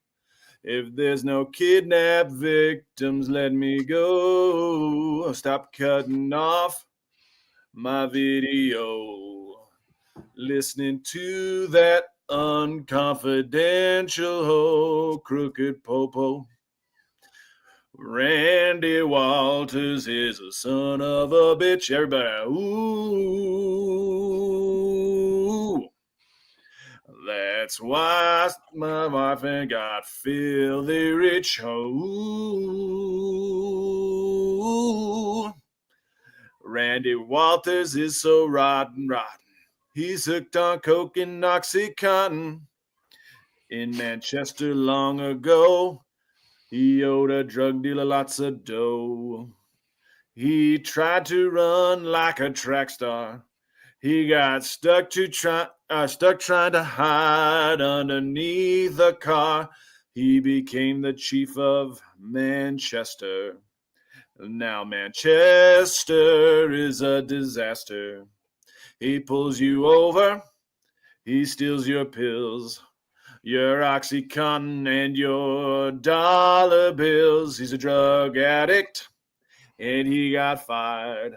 If there's no kidnapped victims, let me go. Stop cutting off my video. Listening to that unconfidential hoe, crooked popo. Randy Walters is a son of a bitch. Everybody, ooh. That's why my wife ain't got filthy rich. Ooh. Randy Walters is so rotten. He's hooked on coke and Oxycontin. In Manchester long ago, he owed a drug dealer lots of dough. He tried to run like a track star. He got stuck trying to hide underneath a car. He became the chief of Manchester. Now Manchester is a disaster. He pulls you over. He steals your pills, your Oxycontin, and your dollar bills. He's a drug addict, and he got fired.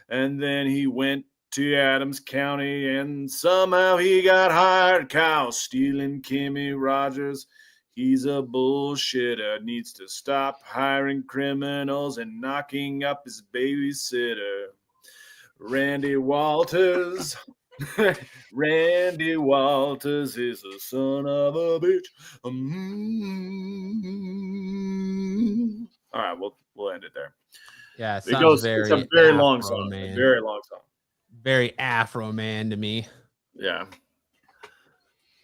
And then he went to Adams County, and somehow he got hired. Cow stealing Kimmy Rogers. He's a bullshitter, needs to stop hiring criminals and knocking up his babysitter. Randy Walters. Randy Walters is a son of a bitch. All right, we'll end it there. Yeah, It goes. It's a very long song. Man. Very long song. Very Afro Man to me. Yeah.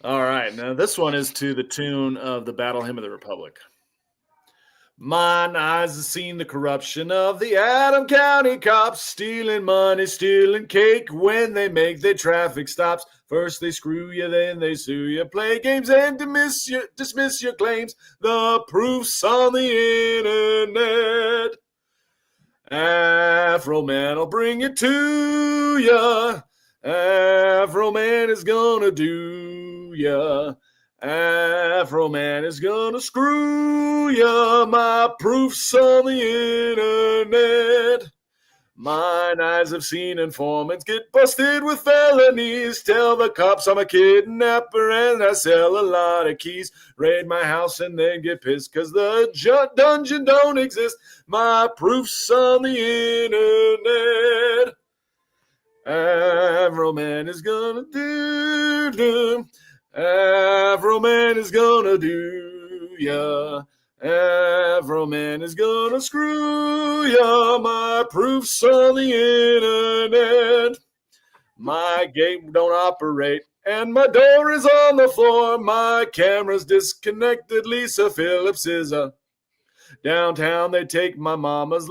All right. Now this one is to the tune of the Battle Hymn of the Republic. Mine eyes have seen the corruption of the Adam County cops, stealing money, stealing cake when they make their traffic stops. First they screw you, then they sue you, play games and dismiss your claims. The proof's on the internet. Afro Man will bring it to ya. Afro Man is gonna do ya. Afro Man is gonna screw ya. My proof's on the internet. Mine eyes have seen informants get busted with felonies. Tell the cops I'm a kidnapper and I sell a lot of keys. Raid my house and then get pissed because the dungeon don't exist. My proof's on the internet. Afro Man is gonna do. Afro Man is gonna do ya. Afro Man is gonna screw ya. My proof's on the internet. My gate don't operate and my door is on the floor. My camera's disconnected. Lisa Phillips is a downtown. They take my mama's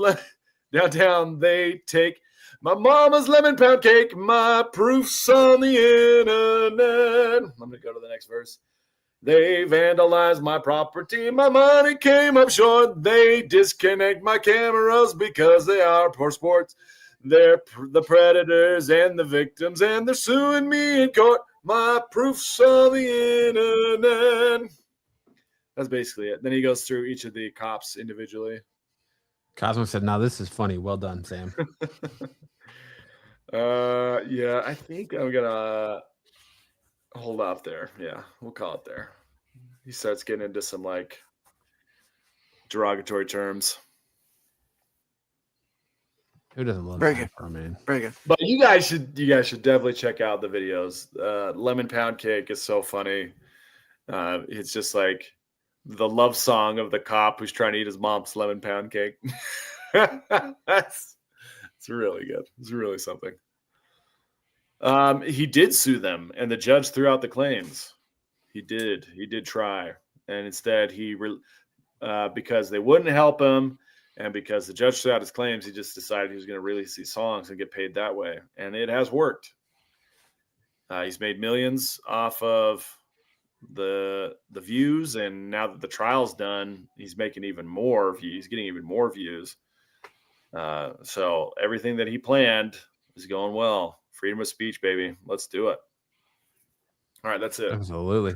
downtown. They take my mama's lemon pound cake. My proof's on the internet. I'm going to go to the next verse. They vandalized my property. My money came up short. They disconnect my cameras because they are poor sports. They're the predators and the victims, and they're suing me in court. My proof's on the internet. That's basically it. Then he goes through each of the cops individually. Cosmo said, "Now this is funny. Well done, Sam." Yeah, I think I'm gonna hold off there. Yeah, we'll call it there. He starts getting into some like derogatory terms. Who doesn't love Very that good. for man? Very good. But you guys should definitely check out the videos. Lemon Pound Cake is so funny. It's just like the love song of the cop who's trying to eat his mom's lemon pound cake. It's really good. It's really something. He did sue them, and the judge threw out the claims. He did try, and instead because they wouldn't help him, and because the judge threw out his claims, he just decided he was going to release these songs and get paid that way, and it has worked. He's made millions off of the views, and now that the trial's done, he's making even more views. He's getting even more views. So everything that he planned is going well. Freedom of speech, baby. Let's do it. All right, that's it. Absolutely.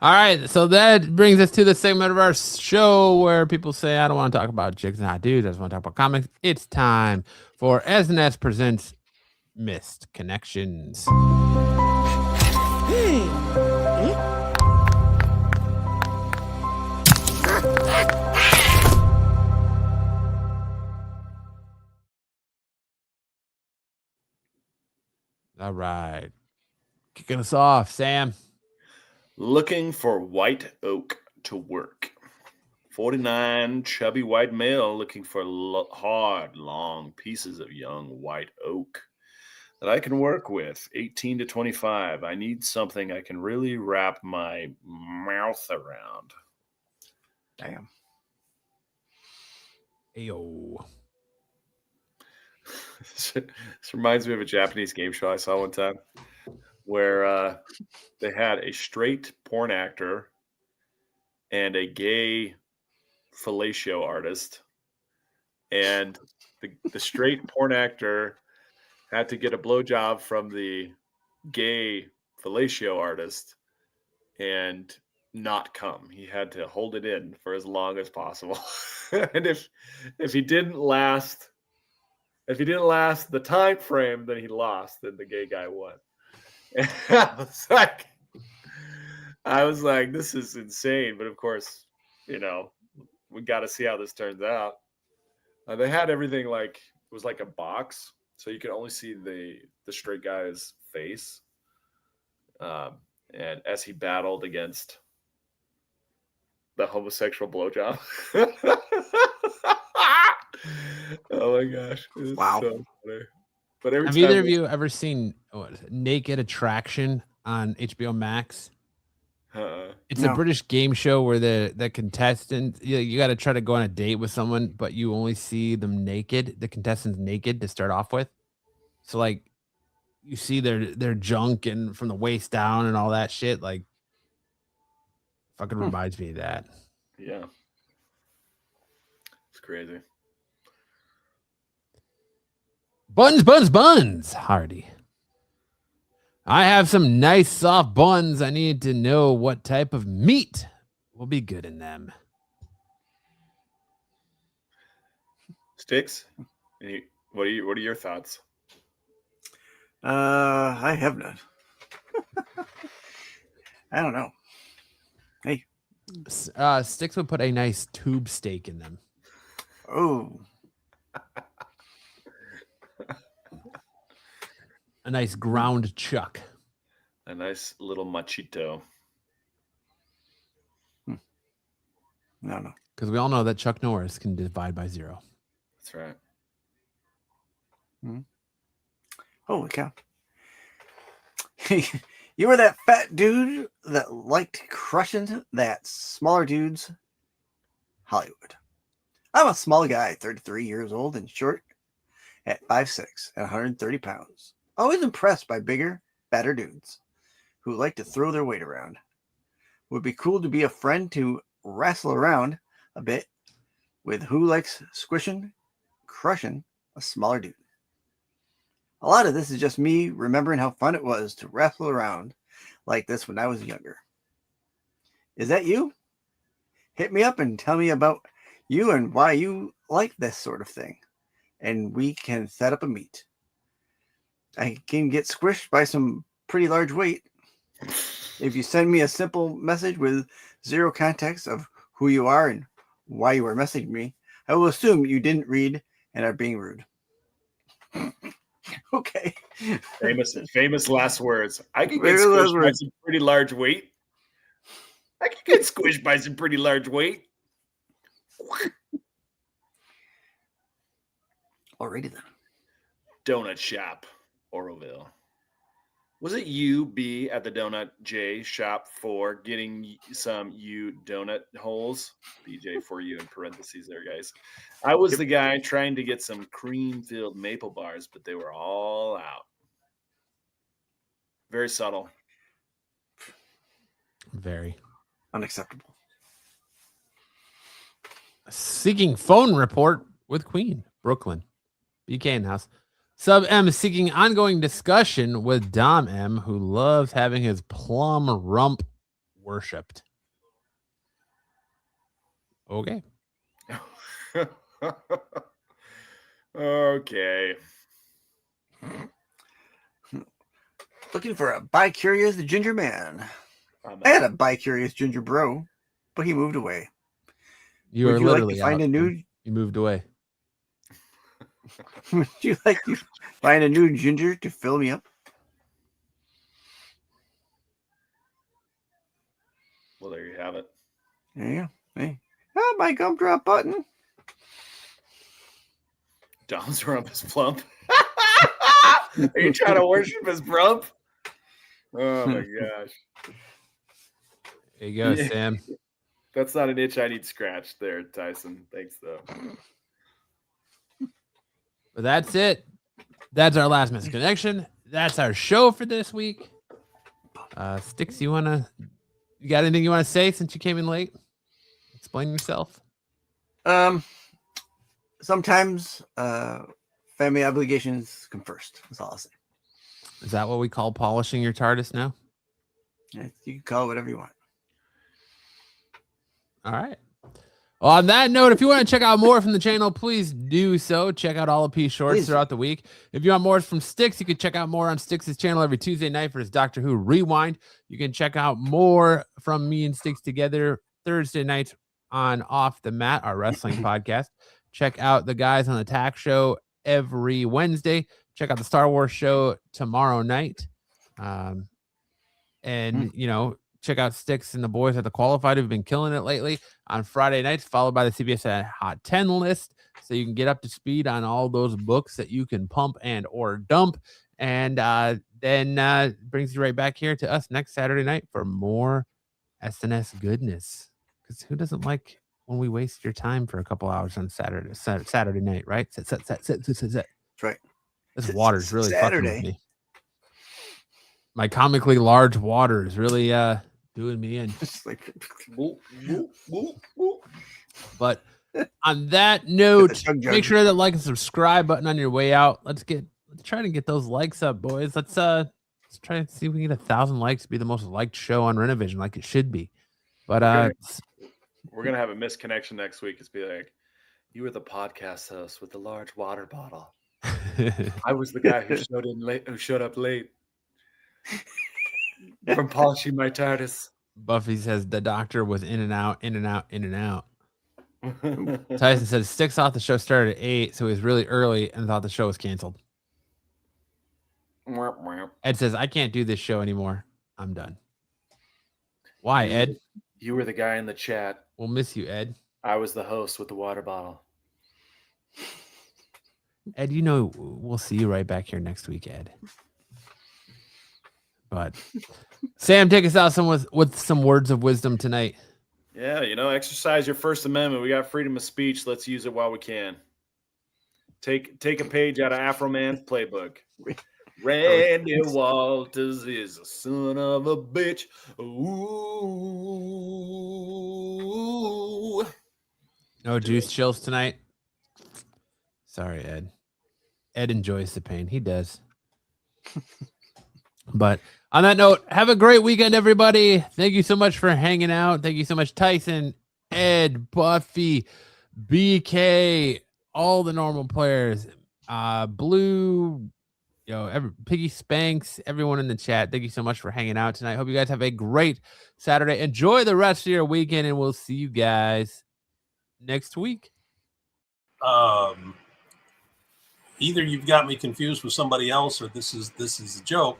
All right, so that brings us to the segment of our show where people say, "I don't want to talk about chicks and hot dudes. I just want to talk about comics." It's time for S&S presents Missed Connections. All right. Kicking us off, Sam. Looking for white oak to work. 49 chubby white male looking for hard, long pieces of young white oak that I can work with. 18 to 25. I need something I can really wrap my mouth around. Damn. Ayo. This reminds me of a Japanese game show I saw one time where they had a straight porn actor and a gay fellatio artist, and the straight porn actor had to get a blowjob from the gay fellatio artist and not come. He had to hold it in for as long as possible. And if he didn't last the time frame that he lost, then the gay guy won. And I was like, this is insane. But of course, we got to see how this turns out. They had everything like it was like a box, so you could only see the straight guy's face. And as he battled against the homosexual blowjob. Oh my gosh. Wow. So funny. But every Have time either of you ever seen Naked Attraction on HBO Max? It's No. a British game show where the contestant, you got to try to go on a date with someone, but you only see them naked, the contestants naked to start off with. So like you see their junk and from the waist down and all that shit. Like fucking reminds me of that. Yeah. It's crazy. Buns, Hardy. I have some nice soft buns. I need to know what type of meat will be good in them. Sticks? What are your thoughts? I have none. I don't know. Hey. Sticks would put a nice tube steak in them. Oh. A nice ground chuck. A nice little machito. No. Because we all know that Chuck Norris can divide by 0. That's right. Holy cow. You were that fat dude that liked crushing that smaller dude's Hollywood. I'm a small guy, 33 years old and short at 5'6" and 130 pounds. Always impressed by bigger, better dudes who like to throw their weight around. Would be cool to be a friend to wrestle around a bit with who likes squishing, crushing a smaller dude. A lot of this is just me remembering how fun it was to wrestle around like this when I was younger. Is that you? Hit me up and tell me about you and why you like this sort of thing, and we can set up a meet. I can get squished by some pretty large weight. If you send me a simple message with 0 context of who you are and why you are messaging me, I will assume you didn't read and are being rude. Okay. Famous last words. I can get squished by some pretty large weight. I can get squished by some pretty large weight. Alrighty then. Donut shop, Oroville. Was it you, B, at the Donut J shop for getting some you donut holes? BJ for you in parentheses there, guys. I was the guy trying to get some cream-filled maple bars, but they were all out. Very subtle. Very. Unacceptable. Seeking phone report with Queen, Brooklyn. BK in house. Sub M is seeking ongoing discussion with Dom M, who loves having his plum rump worshipped. Okay. Okay. Looking for a bi-curious ginger man. I had a bi-curious ginger bro, but he moved away. You Would are you like literally to find out, a new? man. You moved away. Would you like to find a new ginger to fill me up? Well, there you have it. There you go. Hey, my gumdrop button. Dom's rump is plump. Are you trying to worship his rump? Oh my gosh. There you go, Sam. That's not an itch I need scratched there, Tyson. Thanks, though. But that's it. That's our last missing connection. That's our show for this week. Sticks, you got anything you want to say since you came in late? Explain yourself. Sometimes family obligations come first. That's all I'll say. Is that what we call polishing your TARDIS now? Yeah, you can call it whatever you want. All right. Well, on that note, if you want to check out more from the channel, please do so. Check out all of P shorts throughout the week. If you want more from Sticks, you can check out more on Sticks' channel every Tuesday night for his Doctor Who Rewind. You can check out more from me and Sticks together Thursday night on Off the Mat, our wrestling podcast. Check out the guys on the Tack Show every Wednesday. Check out the Star Wars show tomorrow night. Check out Sticks and the boys at the Qualified who've been killing it lately on Friday nights, followed by the CBS Hot 10 list. So you can get up to speed on all those books that you can pump and or dump. And then brings you right back here to us next Saturday night for more SNS goodness. Because who doesn't like when we waste your time for a couple hours on Saturday night, right? Set. That's right. This water's really fucking with Saturday. me. My comically large water is really doing me in. It's like But on that note, chug make jug. sure to like and subscribe button on your way out. Let's try to get those likes up, boys. Let's try and see if we can get 1,000 likes to be the most liked show on Renovision, like it should be. But we're gonna have a misconnection next week. It's be like, you were the podcast host with the large water bottle. I was the guy who showed up late from polishing my TARDIS. Buffy says the doctor was in and out, in and out, in and out. Tyson says Sticks thought the show started at 8, so he was really early and thought the show was canceled. Ed says, I can't do this show anymore. I'm done. Why, Ed? You were the guy in the chat. We'll miss you, Ed. I was the host with the water bottle. Ed, you know we'll see you right back here next week, Ed. But Sam, take us out with some words of wisdom tonight. Yeah, exercise your First Amendment. We got freedom of speech. Let's use it while we can. Take a page out of Afro Man's playbook. Randy Walters is a son of a bitch. Ooh. No juice chills tonight. Sorry, Ed. Ed enjoys the pain. He does. But on that note, have a great weekend, everybody. Thank you so much for hanging out. Thank you so much, Tyson, Ed, Buffy, BK, all the normal players, Blue, Piggy Spanks, everyone in the chat. Thank you so much for hanging out tonight. Hope you guys have a great Saturday. Enjoy the rest of your weekend, and we'll see you guys next week. Either you've got me confused with somebody else, or this is a joke.